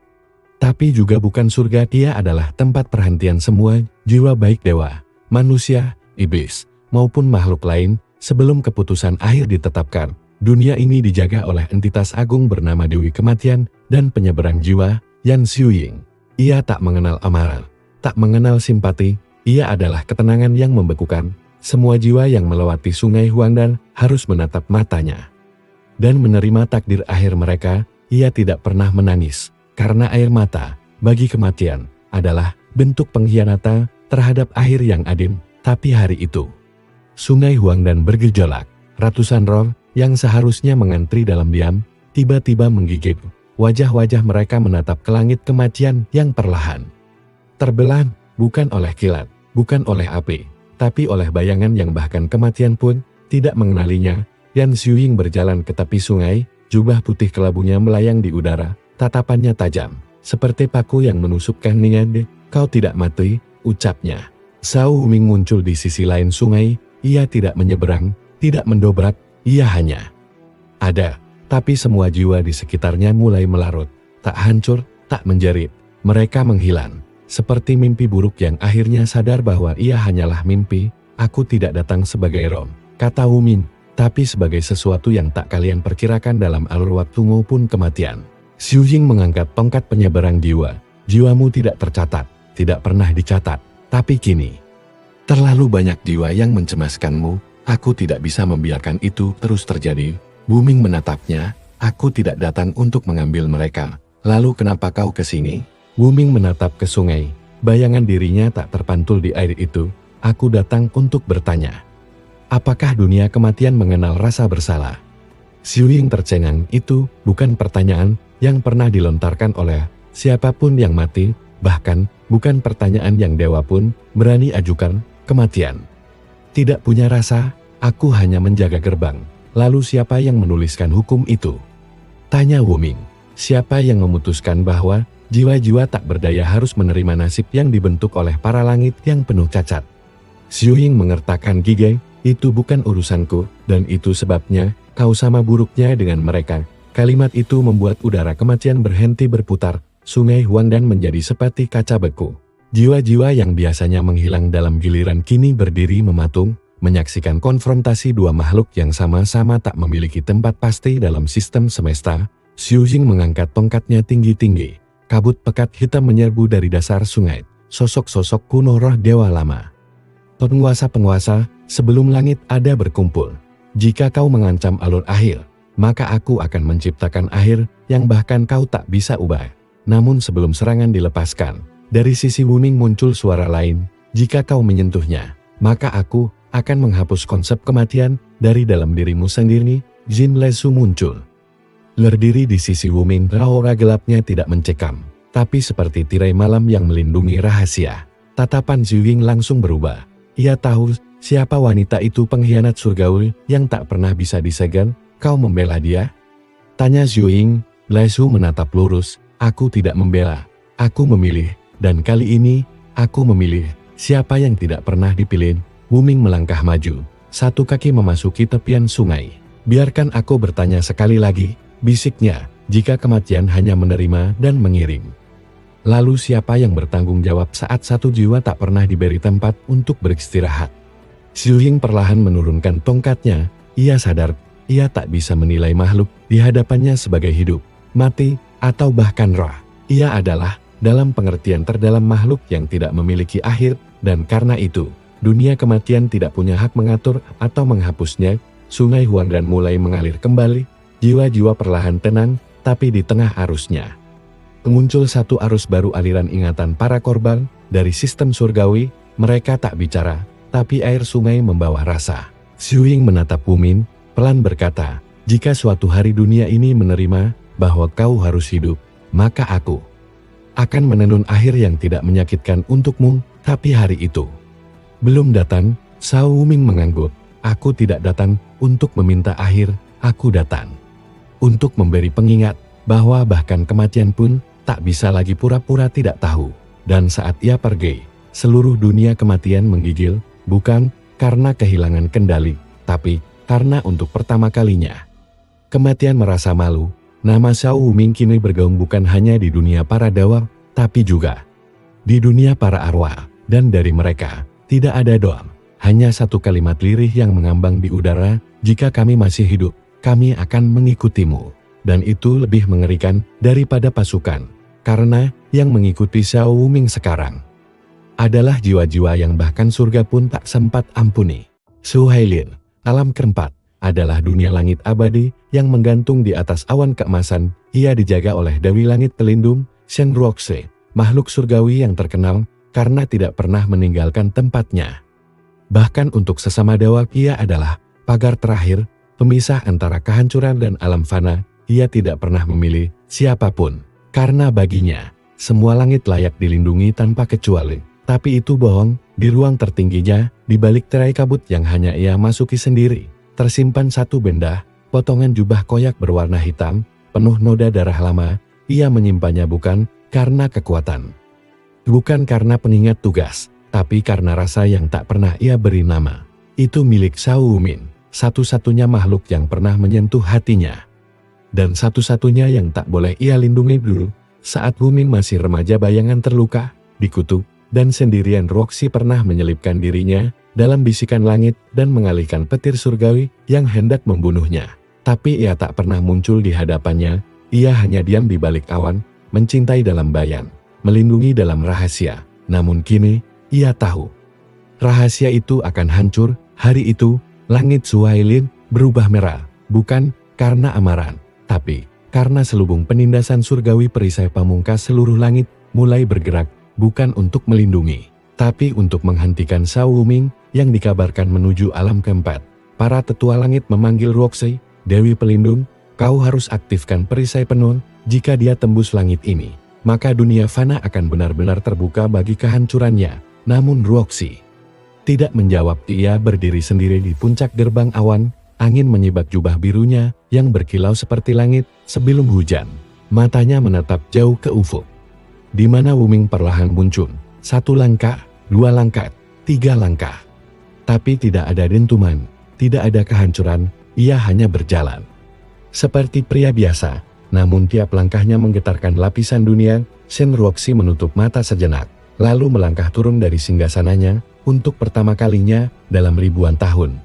tapi juga bukan surga. Ia adalah tempat perhentian semua jiwa baik dewa, manusia, iblis, maupun makhluk lain. Sebelum keputusan akhir ditetapkan, dunia ini dijaga oleh entitas agung bernama Dewi Kematian dan penyeberang jiwa, Yan Xiuying. Ia tak mengenal amarah, tak mengenal simpati, ia adalah ketenangan yang membekukan. Semua jiwa yang melewati sungai Huangdan harus menatap matanya dan menerima takdir akhir mereka. Ia tidak pernah menangis, karena air mata, bagi kematian, adalah bentuk pengkhianatan terhadap akhir yang adil. Tapi hari itu, sungai Huangdan bergejolak. Ratusan roh yang seharusnya mengantri dalam diam, tiba-tiba menggigit. Wajah-wajah mereka menatap ke langit kematian yang perlahan terbelah, bukan oleh kilat, bukan oleh api, tapi oleh bayangan yang bahkan kematian pun tidak mengenalinya. Yan Xiuying berjalan ke tepi sungai, jubah putih kelabunya melayang di udara, tatapannya tajam, seperti paku yang menusukkan niat. Kau tidak mati, ucapnya. Zhao Huming muncul di sisi lain sungai, ia tidak menyeberang, tidak mendobrak, ia hanya ada. Tapi semua jiwa di sekitarnya mulai melarut, tak hancur, tak menjerit. Mereka menghilang, seperti mimpi buruk yang akhirnya sadar bahwa ia hanyalah mimpi. Aku tidak datang sebagai rom, kata Huming, tapi sebagai sesuatu yang tak kalian perkirakan dalam alur waktu maupun kematian. Xiuying mengangkat tongkat penyeberang jiwa. Jiwamu tidak tercatat, tidak pernah dicatat, tapi kini terlalu banyak jiwa yang mencemaskanmu. Aku tidak bisa membiarkan itu terus terjadi. Wuming menatapnya. Aku tidak datang untuk mengambil mereka. Lalu kenapa kau ke sini? Wuming menatap ke sungai. Bayangan dirinya tak terpantul di air itu. Aku datang untuk bertanya. Apakah dunia kematian mengenal rasa bersalah? Xiuying tercengang. Itu bukan pertanyaan yang pernah dilontarkan oleh siapapun yang mati. Bahkan bukan pertanyaan yang dewa pun berani ajukan. Kematian tidak punya rasa. Aku hanya menjaga gerbang. Lalu siapa yang menuliskan hukum itu? Tanya Wuming. Siapa yang memutuskan bahwa jiwa-jiwa tak berdaya harus menerima nasib yang dibentuk oleh para langit yang penuh cacat? Xiuying mengertakkan gigi. Itu bukan urusanku, dan itu sebabnya kau sama buruknya dengan mereka. Kalimat itu membuat udara kematian berhenti berputar. Sungai Huangdan menjadi seperti kaca beku. Jiwa-jiwa yang biasanya menghilang dalam giliran kini berdiri mematung, menyaksikan konfrontasi dua makhluk yang sama-sama tak memiliki tempat pasti dalam sistem semesta. Xiuying mengangkat tongkatnya tinggi-tinggi. Kabut pekat hitam menyerbu dari dasar sungai. Sosok-sosok kuno roh dewa lama. Penguasa-penguasa, sebelum langit ada berkumpul. Jika kau mengancam alur akhir, maka aku akan menciptakan akhir yang bahkan kau tak bisa ubah. Namun sebelum serangan dilepaskan, dari sisi Wuming muncul suara lain. Jika kau menyentuhnya, maka aku akan menghapus konsep kematian dari dalam dirimu sendiri. Jin Lesu muncul. Berdiri di sisi Wuming, aura gelapnya tidak mencekam, tapi seperti tirai malam yang melindungi rahasia. Tatapan Xiuying langsung berubah. Ia tahu siapa wanita itu, pengkhianat surgawi yang tak pernah bisa disegel. Kau membela dia? Tanya Xiuying. Lesu menatap lurus. Aku tidak membela. Aku memilih. Dan kali ini, aku memilih. Siapa yang tidak pernah dipilih? Wuming melangkah maju. Satu kaki memasuki tepian sungai. Biarkan aku bertanya sekali lagi, bisiknya, jika kematian hanya menerima dan mengiring. Lalu siapa yang bertanggung jawab saat satu jiwa tak pernah diberi tempat untuk beristirahat? Xiuying perlahan menurunkan tongkatnya. Ia sadar, ia tak bisa menilai makhluk di hadapannya sebagai hidup, mati, atau bahkan roh. Ia adalah, dalam pengertian terdalam, makhluk yang tidak memiliki akhir, dan karena itu, dunia kematian tidak punya hak mengatur atau menghapusnya. Sungai Huangdan mulai mengalir kembali. Jiwa-jiwa perlahan tenang, tapi di tengah arusnya muncul satu arus baru, aliran ingatan para korban dari sistem surgawi. Mereka tak bicara, tapi air sungai membawa rasa. Xiuying menatap Wuming, pelan berkata, jika suatu hari dunia ini menerima bahwa kau harus hidup, maka aku akan menenun akhir yang tidak menyakitkan untukmu. Tapi hari itu belum datang. Zhao Huming mengangguk. Aku tidak datang untuk meminta akhir, aku datang untuk memberi pengingat bahwa bahkan kematian pun tak bisa lagi pura-pura tidak tahu. Dan saat ia pergi, seluruh dunia kematian menggigil, bukan karena kehilangan kendali, tapi karena untuk pertama kalinya kematian merasa malu. Nama Zhao Huming kini bergaung bukan hanya di dunia para dewa, tapi juga di dunia para arwah. Dan dari mereka, tidak ada doa, hanya satu kalimat lirih yang mengambang di udara, jika kami masih hidup, kami akan mengikutimu. Dan itu lebih mengerikan daripada pasukan. karena yang mengikuti Xiao Wuming sekarang adalah jiwa-jiwa yang bahkan surga pun tak sempat ampuni. Su Hailin, alam keempat, adalah dunia langit abadi yang menggantung di atas awan keemasan. Ia dijaga oleh Dewi Langit Pelindung, Shen Ruoxi, makhluk surgawi yang terkenal karena tidak pernah meninggalkan tempatnya. Bahkan untuk sesama dewa, ia adalah pagar terakhir, pemisah antara kehancuran dan alam fana. Ia tidak pernah memilih siapapun, karena baginya, semua langit layak dilindungi tanpa kecuali. Tapi itu bohong, di ruang tertingginya, di balik tirai kabut yang hanya ia masuki sendiri, tersimpan satu benda, potongan jubah koyak berwarna hitam, penuh noda darah lama. Ia menyimpannya bukan karena kekuatan, bukan karena pengingat tugas, tapi karena rasa yang tak pernah ia beri nama. Itu milik Xiao Wuming, satu-satunya makhluk yang pernah menyentuh hatinya. Dan satu-satunya yang tak boleh ia lindungi dulu. Saat Wuming masih remaja, bayangan terluka, dikutuk, dan sendirian, Ruoxi pernah menyelipkan dirinya dalam bisikan langit dan mengalihkan petir surgawi yang hendak membunuhnya. Tapi ia tak pernah muncul di hadapannya. Ia hanya diam di balik awan, mencintai dalam bayan, melindungi dalam rahasia. Namun kini, ia tahu rahasia itu akan hancur. Hari itu, langit Su Hailin berubah merah, bukan karena amaran, tapi karena selubung penindasan surgawi. Perisai pamungkas seluruh langit mulai bergerak, bukan untuk melindungi, tapi untuk menghentikan Xiao Wuming yang dikabarkan menuju alam keempat. Para tetua langit memanggil Ruoxi, Dewi Pelindung, kau harus aktifkan perisai penuh. Jika dia tembus langit ini, maka dunia fana akan benar-benar terbuka bagi kehancurannya. Namun Ruoxi tidak menjawab. Ia berdiri sendiri di puncak gerbang awan, angin menyibak jubah birunya yang berkilau seperti langit sebelum hujan. Matanya menatap jauh ke ufuk, di mana Wuming perlahan muncul. 1 langkah, 2 langkah, 3 langkah. Tapi tidak ada dentuman, tidak ada kehancuran. Ia hanya berjalan seperti pria biasa, namun tiap langkahnya menggetarkan lapisan dunia. Shen Ruoxi menutup mata sejenak, lalu melangkah turun dari singgasananya. Untuk pertama kalinya dalam ribuan tahun,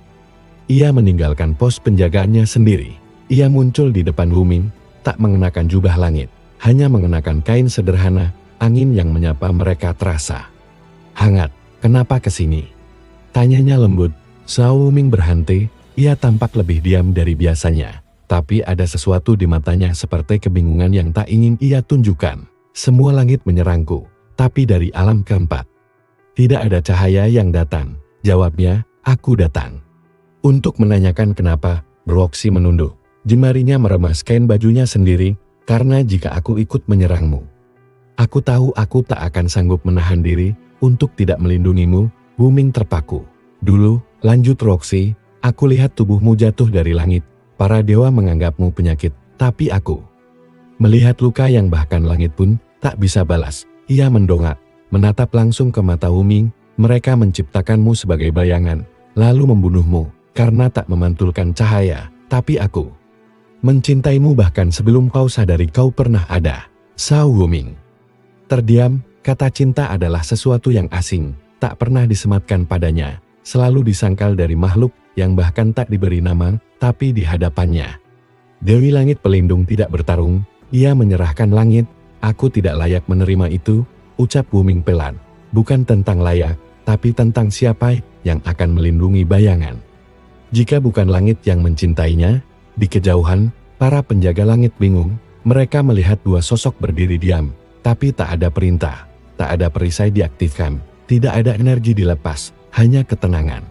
ia meninggalkan pos penjagaannya sendiri. Ia muncul di depan Wuming, tak mengenakan jubah langit, hanya mengenakan kain sederhana. Angin yang menyapa mereka terasa hangat. Kenapa kesini? Tanyanya lembut. Xiao Wuming berhenti. Ia tampak lebih diam dari biasanya, tapi ada sesuatu di matanya seperti kebingungan yang tak ingin ia tunjukkan. Semua langit menyerangku, tapi dari alam keempat tidak ada cahaya yang datang. Jawabnya, aku datang untuk menanyakan kenapa. Ruoxi menunduk, jemarinya meremas kain bajunya sendiri. Karena jika aku ikut menyerangmu, aku tahu aku tak akan sanggup menahan diri untuk tidak melindungimu. Wuming terpaku. Dulu, lanjut Ruoxi, aku lihat tubuhmu jatuh dari langit. Para dewa menganggapmu penyakit, tapi aku melihat luka yang bahkan langit pun tak bisa balas. Ia mendongak, menatap langsung ke mata Wuming. Mereka menciptakanmu sebagai bayangan, lalu membunuhmu karena tak memantulkan cahaya. Tapi aku mencintaimu bahkan sebelum kau sadari kau pernah ada. Xiao Wuming terdiam. Kata cinta adalah sesuatu yang asing, tak pernah disematkan padanya. Selalu disangkal dari makhluk yang bahkan tak diberi nama. Tapi di hadapannya, Dewi Langit Pelindung tidak bertarung. Ia menyerahkan langit. Aku tidak layak menerima itu, ucap Wuming pelan. Bukan tentang layak, tapi tentang siapa yang akan melindungi bayangan. Jika bukan langit yang mencintainya. Di kejauhan, para penjaga langit bingung. Mereka melihat 2 sosok berdiri diam, tapi tak ada perintah, tak ada perisai diaktifkan, tidak ada energi dilepas, hanya ketenangan.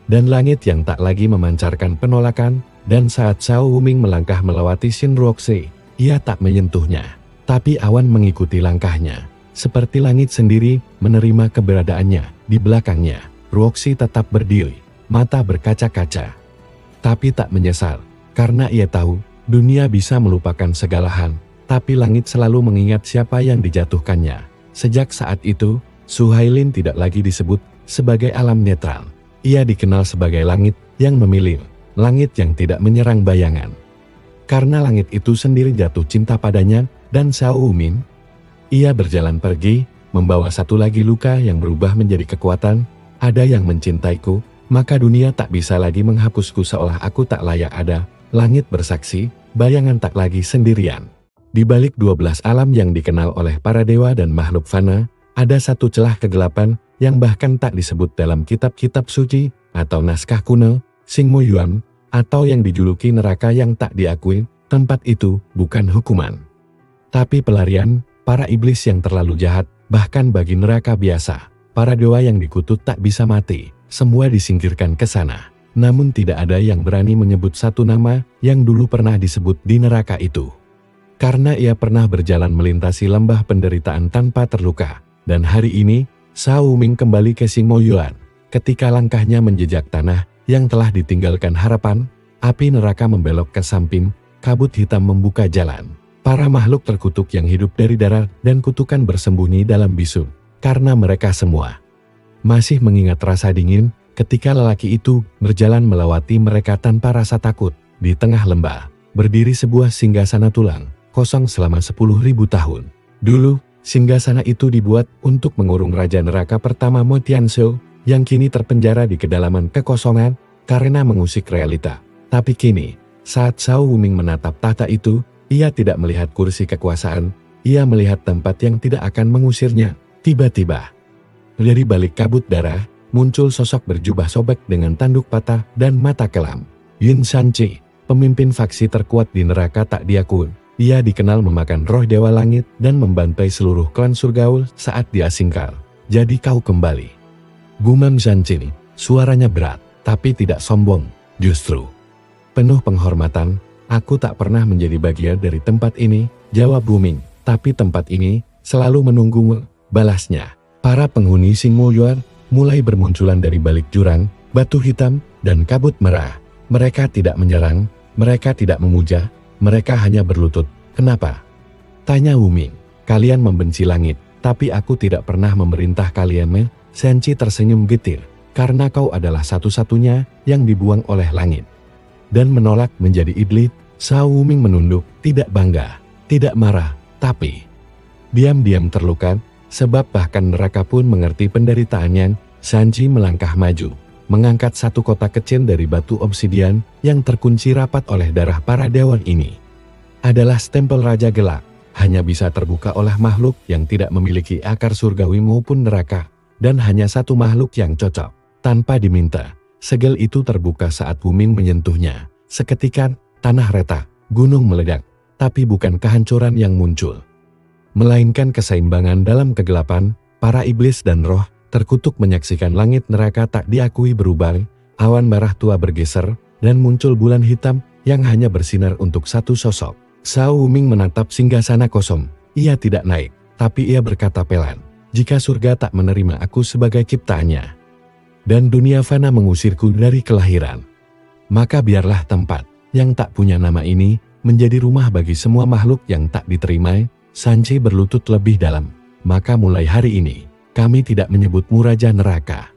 Dan langit yang tak lagi memancarkan penolakan. Dan saat Xiao Wuming melangkah melewati Shen Ruoxi, ia tak menyentuhnya, tapi awan mengikuti langkahnya. Seperti langit sendiri menerima keberadaannya. Di belakangnya, Ruoxi tetap berdiri, mata berkaca-kaca, tapi tak menyesal, karena ia tahu dunia bisa melupakan segala hal, tapi langit selalu mengingat siapa yang dijatuhkannya. Sejak saat itu, Su Hailin tidak lagi disebut sebagai alam netral. Ia dikenal sebagai langit yang memilih, langit yang tidak menyerang bayangan. Karena langit itu sendiri jatuh cinta padanya. Dan Xiao Wuming, ia berjalan pergi, membawa satu lagi luka yang berubah menjadi kekuatan. Ada yang mencintaiku, maka dunia tak bisa lagi menghapusku seolah aku tak layak ada. Langit bersaksi, bayangan tak lagi sendirian. Di balik 12 alam yang dikenal oleh para dewa dan makhluk fana, ada satu celah kegelapan yang bahkan tak disebut dalam kitab-kitab suci atau naskah kuno, Singmo Yuan, atau yang dijuluki neraka yang tak diakui. Tempat itu bukan hukuman, tapi pelarian para iblis yang terlalu jahat. Bahkan bagi neraka biasa, para dewa yang dikutuk tak bisa mati, semua disingkirkan ke sana. Namun tidak ada yang berani menyebut satu nama yang dulu pernah disebut di neraka itu. Karena ia pernah berjalan melintasi lembah penderitaan tanpa terluka. Dan hari ini, Shao Wuming kembali ke Singmo Yuan. Ketika langkahnya menjejak tanah yang telah ditinggalkan harapan, api neraka membelok ke samping, kabut hitam membuka jalan. Para makhluk terkutuk yang hidup dari darah dan kutukan bersembunyi dalam bisu, karena mereka semua masih mengingat rasa dingin ketika lelaki itu berjalan melewati mereka tanpa rasa takut. Di tengah lembah, berdiri sebuah singgasana tulang, kosong selama 10.000 tahun. Dulu, singgasana itu dibuat untuk mengurung Raja Neraka pertama Mo Tianzhou, yang kini terpenjara di kedalaman kekosongan karena mengusik realita. Tapi kini, saat Shao Wuming menatap tahta itu, ia tidak melihat kursi kekuasaan, ia melihat tempat yang tidak akan mengusirnya. Tiba-tiba, dari balik kabut darah, muncul sosok berjubah sobek dengan tanduk patah dan mata kelam. Yun Shanqi, pemimpin faksi terkuat di neraka tak diakui. Ia dikenal memakan roh dewa langit dan membantai seluruh klan surgawi saat diasingkar. Jadi kau kembali. Gumam Shanqi, suaranya berat, tapi tidak sombong, justru penuh penghormatan. Aku tak pernah menjadi bagian dari tempat ini, jawab Wuming. Tapi tempat ini selalu menunggumu, balasnya. Para penghuni Singmo Yuan mulai bermunculan dari balik jurang, batu hitam, dan kabut merah. Mereka tidak menyerang, mereka tidak memuja, mereka hanya berlutut. Kenapa? Tanya Wuming. Kalian membenci langit, tapi aku tidak pernah memerintah kalian. Shanqi tersenyum getir, karena kau adalah satu-satunya yang dibuang oleh langit dan menolak menjadi iblis. Shao Wuming menunduk, tidak bangga, tidak marah, tapi diam-diam terluka, sebab bahkan neraka pun mengerti penderitaannya. Shanqi melangkah maju, mengangkat satu kotak kecil dari batu obsidian yang terkunci rapat oleh darah para dewa ini. Adalah stempel Raja Gelap, hanya bisa terbuka oleh makhluk yang tidak memiliki akar surgawi maupun neraka, dan hanya satu makhluk yang cocok. Tanpa diminta, segel itu terbuka saat Wuming menyentuhnya. Seketika, tanah retak, gunung meledak, tapi bukan kehancuran yang muncul, melainkan keseimbangan dalam kegelapan. Para iblis dan roh terkutuk menyaksikan langit neraka tak diakui berubah, awan merah tua bergeser, dan muncul bulan hitam yang hanya bersinar untuk satu sosok. Shao Wuming menatap singgasana kosong. Ia tidak naik, tapi ia berkata pelan, jika surga tak menerima aku sebagai ciptaannya, dan dunia fana mengusirku dari kelahiran, maka biarlah tempat yang tak punya nama ini menjadi rumah bagi semua makhluk yang tak diterima. Shanqi berlutut lebih dalam. Maka mulai hari ini, kami tidak menyebutmu Raja Neraka.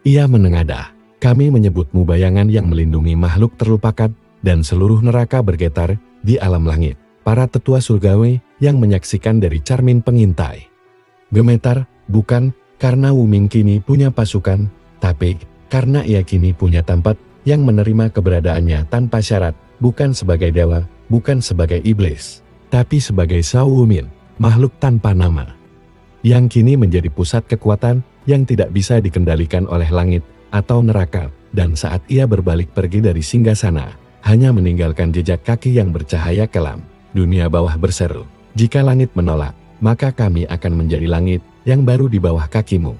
Ia menengadah. Kami menyebutmu bayangan yang melindungi makhluk terlupakan, dan seluruh neraka bergetar di alam langit. Para tetua surgawi yang menyaksikan dari cermin pengintai gemetar, bukan karena Wuming kini punya pasukan, tapi karena ia kini punya tempat yang menerima keberadaannya tanpa syarat, bukan sebagai dewa, bukan sebagai iblis, tapi sebagai Shao Wuming, makhluk tanpa nama, yang kini menjadi pusat kekuatan yang tidak bisa dikendalikan oleh langit atau neraka. Dan saat ia berbalik pergi dari singgasana, hanya meninggalkan jejak kaki yang bercahaya kelam, dunia bawah berseru, jika langit menolak, maka kami akan menjadi langit yang baru di bawah kakimu.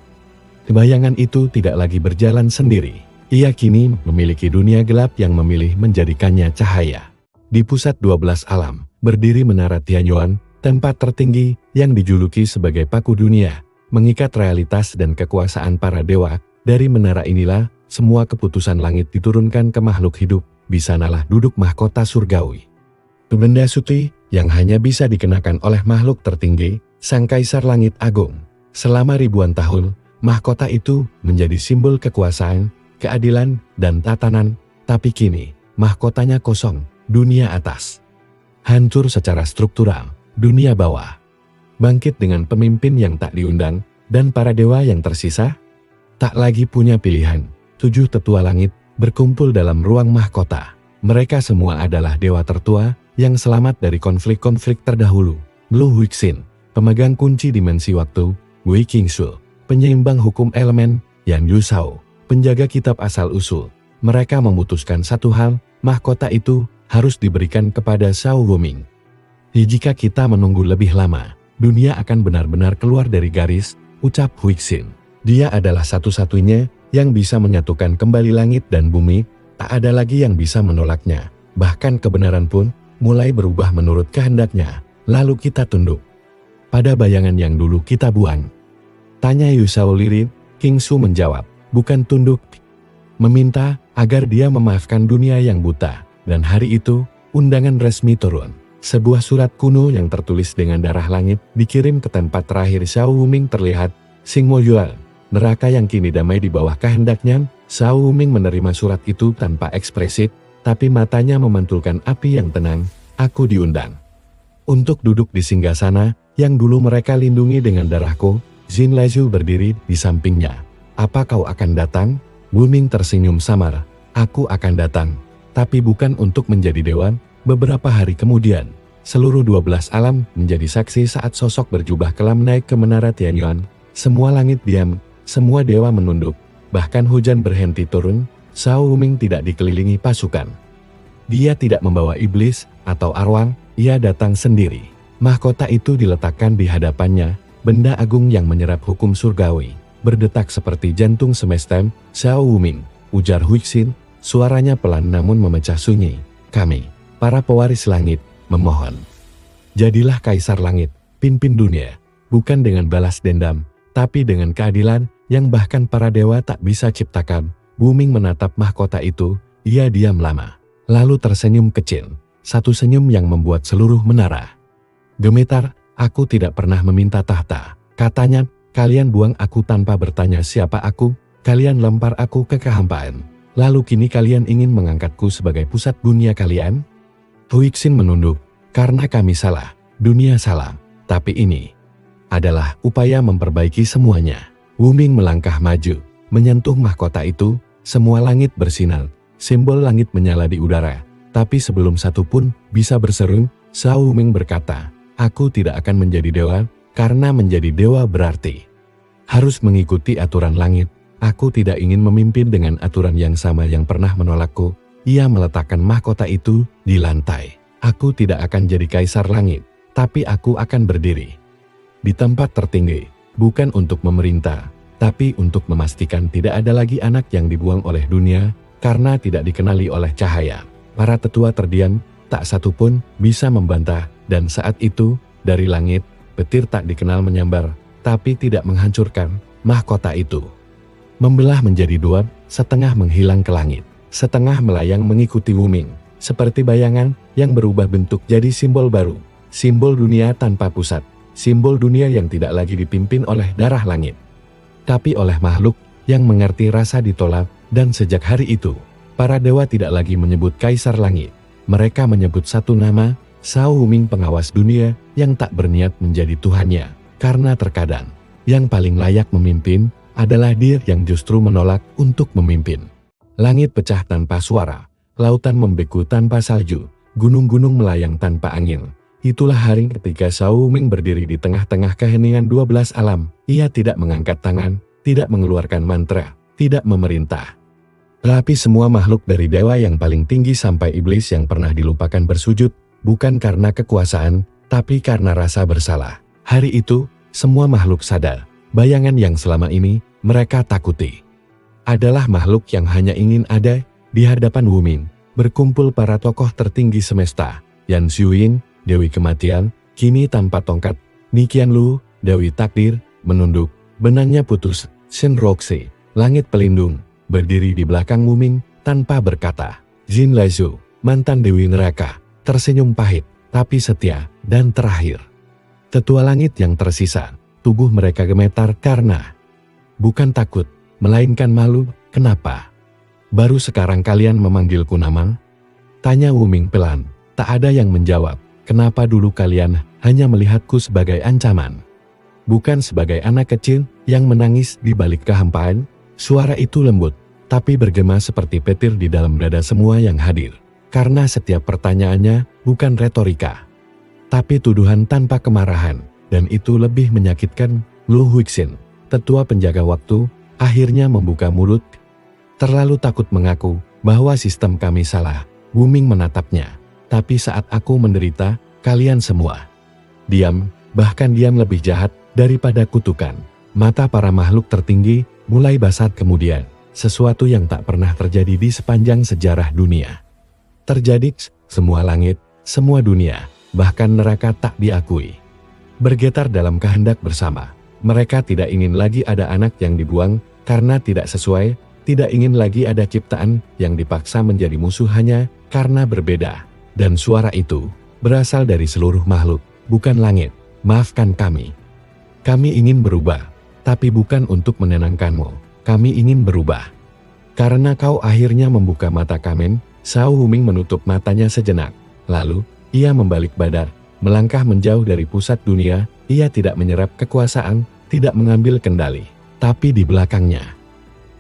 Bayangan itu tidak lagi berjalan sendiri. Ia kini memiliki dunia gelap yang memilih menjadikannya cahaya. Di pusat 12 alam, berdiri menara Tianyuan, tempat tertinggi yang dijuluki sebagai paku dunia, mengikat realitas dan kekuasaan para dewa. Dari menara inilah, semua keputusan langit diturunkan ke makhluk hidup. Di sanalah duduk mahkota surgawi, benda suci yang hanya bisa dikenakan oleh makhluk tertinggi, Sang Kaisar Langit Agung. Selama ribuan tahun, mahkota itu menjadi simbol kekuasaan, keadilan, dan tatanan. Tapi kini, mahkotanya kosong. Dunia atas hancur secara struktural, dunia bawah bangkit dengan pemimpin yang tak diundang, dan para dewa yang tersisa tak lagi punya pilihan. 7 tetua langit berkumpul dalam ruang mahkota. Mereka semua adalah dewa tertua yang selamat dari konflik-konflik terdahulu. Blue Huixin, pemegang kunci dimensi waktu. Wei Qingsu, penyeimbang hukum elemen. Yan Yusao, penjaga kitab asal-usul. Mereka memutuskan satu hal, mahkota itu harus diberikan kepada Xiao Wuming. Jika kita menunggu lebih lama, dunia akan benar-benar keluar dari garis, ucap Huixin. Dia adalah satu-satunya yang bisa menyatukan kembali langit dan bumi, tak ada lagi yang bisa menolaknya. Bahkan kebenaran pun mulai berubah menurut kehendaknya, lalu kita tunduk pada bayangan yang dulu kita buang. Tanya Yusao lirih. Qingsu menjawab, bukan tunduk, meminta agar dia memaafkan dunia yang buta. Dan hari itu, undangan resmi turun. Sebuah surat kuno yang tertulis dengan darah langit dikirim ke tempat terakhir Xiao Wuming terlihat, Xingmo Yuan, neraka yang kini damai di bawah kehendaknya. Xiao Wuming menerima surat itu tanpa ekspresif, tapi matanya memantulkan api yang tenang. Aku diundang untuk duduk di singgasana yang dulu mereka lindungi dengan darahku. Jin Laizu berdiri di sampingnya. Apa kau akan datang? Wuming tersenyum samar. Aku akan datang, tapi bukan untuk menjadi dewan. Beberapa hari kemudian, seluruh 12 alam menjadi saksi saat sosok berjubah kelam naik ke menara Tianyuan. Semua langit diam, semua dewa menunduk. Bahkan hujan berhenti turun. Xiao Wuming tidak dikelilingi pasukan. Dia tidak membawa iblis atau arwah, ia datang sendiri. Mahkota itu diletakkan di hadapannya. Benda agung yang menyerap hukum surgawi, berdetak seperti jantung semesta. Xiao Wuming, ujar Huixin, suaranya pelan namun memecah sunyi. Kami, para pewaris langit, memohon. Jadilah kaisar langit, pimpin dunia, bukan dengan balas dendam, tapi dengan keadilan yang bahkan para dewa tak bisa ciptakan. Wuming menatap mahkota itu, ia diam lama, lalu tersenyum kecil, satu senyum yang membuat seluruh menara gemetar. Aku tidak pernah meminta tahta, katanya. Kalian buang aku tanpa bertanya siapa aku, kalian lempar aku ke kehampaan. Lalu kini kalian ingin mengangkatku sebagai pusat dunia kalian? Huixin menunduk, karena kami salah, dunia salah, tapi ini adalah upaya memperbaiki semuanya. Wuming melangkah maju, menyentuh mahkota itu, semua langit bersinar, simbol langit menyala di udara. Tapi sebelum satu pun bisa berseru, Xiao Wuming berkata, aku tidak akan menjadi dewa, karena menjadi dewa berarti harus mengikuti aturan langit. Aku tidak ingin memimpin dengan aturan yang sama yang pernah menolakku. Ia meletakkan mahkota itu di lantai. Aku tidak akan jadi kaisar langit, tapi aku akan berdiri di tempat tertinggi, bukan untuk memerintah, tapi untuk memastikan tidak ada lagi anak yang dibuang oleh dunia, karena tidak dikenali oleh cahaya. Para tetua terdiam, tak satu pun bisa membantah. Dan saat itu, dari langit, petir tak dikenal menyambar, tapi tidak menghancurkan. Mahkota itu membelah menjadi dua, setengah menghilang ke langit, setengah melayang mengikuti Wuming, seperti bayangan yang berubah bentuk jadi simbol baru, simbol dunia tanpa pusat, simbol dunia yang tidak lagi dipimpin oleh darah langit, tapi oleh makhluk yang mengerti rasa ditolak. Dan sejak hari itu, para dewa tidak lagi menyebut kaisar langit, mereka menyebut satu nama, Xiao Wuming, pengawas dunia yang tak berniat menjadi Tuhannya, karena terkadang yang paling layak memimpin adalah dia yang justru menolak untuk memimpin. Langit pecah tanpa suara, lautan membeku tanpa salju, gunung-gunung melayang tanpa angin. Itulah hari ketika Xiao Wuming berdiri di tengah-tengah keheningan 12 alam. Ia tidak mengangkat tangan, tidak mengeluarkan mantra, tidak memerintah. Tapi semua makhluk dari dewa yang paling tinggi sampai iblis yang pernah dilupakan bersujud, bukan karena kekuasaan, tapi karena rasa bersalah. Hari itu, semua makhluk sadar, bayangan yang selama ini mereka takuti adalah makhluk yang hanya ingin ada di hadapan Wuming. Berkumpul para tokoh tertinggi semesta, Yan Xuyin, Dewi Kematian, kini tanpa tongkat, Ni Qianlu, Dewi Takdir, menunduk, benangnya putus. Shen Roxi, langit pelindung, berdiri di belakang Wuming tanpa berkata. Jin Laizu, mantan Dewi Neraka, tersenyum pahit, tapi setia, dan terakhir, tetua langit yang tersisa. Tubuh mereka gemetar karena bukan takut, melainkan malu. Kenapa baru sekarang kalian memanggilku nama? Tanya Wuming pelan. Tak ada yang menjawab. Kenapa dulu kalian hanya melihatku sebagai ancaman, bukan sebagai anak kecil yang menangis di balik kehampaan? Suara itu lembut, tapi bergema seperti petir di dalam dada semua yang hadir. karena setiap pertanyaannya bukan retorika, tapi tuduhan tanpa kemarahan, dan itu lebih menyakitkan. Lu Huixin, tetua penjaga waktu, akhirnya membuka mulut. Terlalu takut mengaku bahwa sistem kami salah. Wu Ming menatapnya. Tapi saat aku menderita, kalian semua diam, bahkan diam lebih jahat daripada kutukan. Mata para makhluk tertinggi mulai basah kemudian. Sesuatu yang tak pernah terjadi di sepanjang sejarah dunia. Terjadi, semua langit, semua dunia, bahkan neraka tak diakui. Bergetar dalam kehendak bersama. Mereka tidak ingin lagi ada anak yang dibuang karena tidak sesuai, tidak ingin lagi ada ciptaan yang dipaksa menjadi musuh hanya karena berbeda. Dan suara itu berasal dari seluruh makhluk, bukan langit. Maafkan kami. Kami ingin berubah, tapi bukan untuk menenangkanmu. Kami ingin berubah. Karena kau akhirnya membuka mata Kamen. Shao Huming menutup matanya sejenak. Lalu, ia membalik badan, melangkah menjauh dari pusat dunia. Ia tidak menyerap kekuasaan, tidak mengambil kendali. Tapi di belakangnya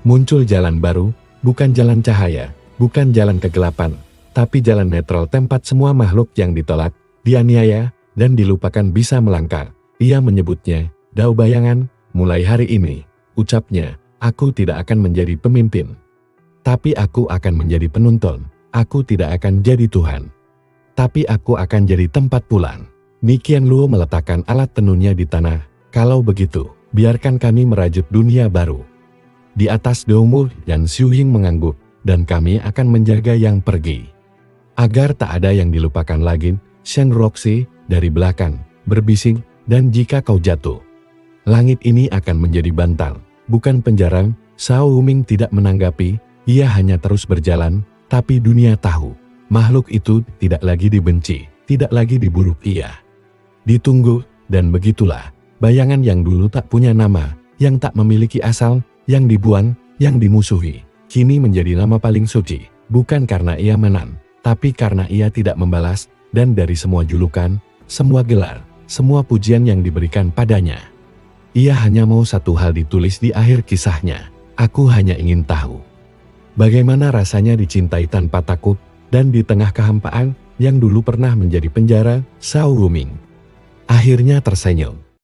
muncul jalan baru, bukan jalan cahaya, bukan jalan kegelapan, tapi jalan netral tempat semua makhluk yang ditolak, dianiaya, dan dilupakan bisa melangkah. Ia menyebutnya, Dao Bayangan. Mulai hari ini, ucapnya, aku tidak akan menjadi pemimpin. Tapi aku akan menjadi penuntun. Aku tidak akan jadi Tuhan. Tapi aku akan jadi tempat pulang. Ni Qianluo meletakkan alat tenunnya di tanah. Kalau begitu, biarkan kami merajut dunia baru. Di atas Dongmu dan Xu Ying mengangguk, dan kami akan menjaga yang pergi. Agar tak ada yang dilupakan lagi, Shen Roxi, dari belakang, berbisik, dan jika kau jatuh, langit ini akan menjadi bantal, bukan penjara. Shao Huming tidak menanggapi, ia hanya terus berjalan, tapi dunia tahu, makhluk itu tidak lagi dibenci, tidak lagi diburu ia. Ditunggu, dan begitulah, bayangan yang dulu tak punya nama, yang tak memiliki asal, yang dibuang, yang dimusuhi, kini menjadi nama paling suci, bukan karena ia menang, tapi karena ia tidak membalas, dan dari semua julukan, semua gelar, semua pujian yang diberikan padanya. Ia hanya mau satu hal ditulis di akhir kisahnya, aku hanya ingin tahu bagaimana rasanya dicintai tanpa takut, dan di tengah kehampaan yang dulu pernah menjadi penjara. Shao Huming akhirnya tersenyum.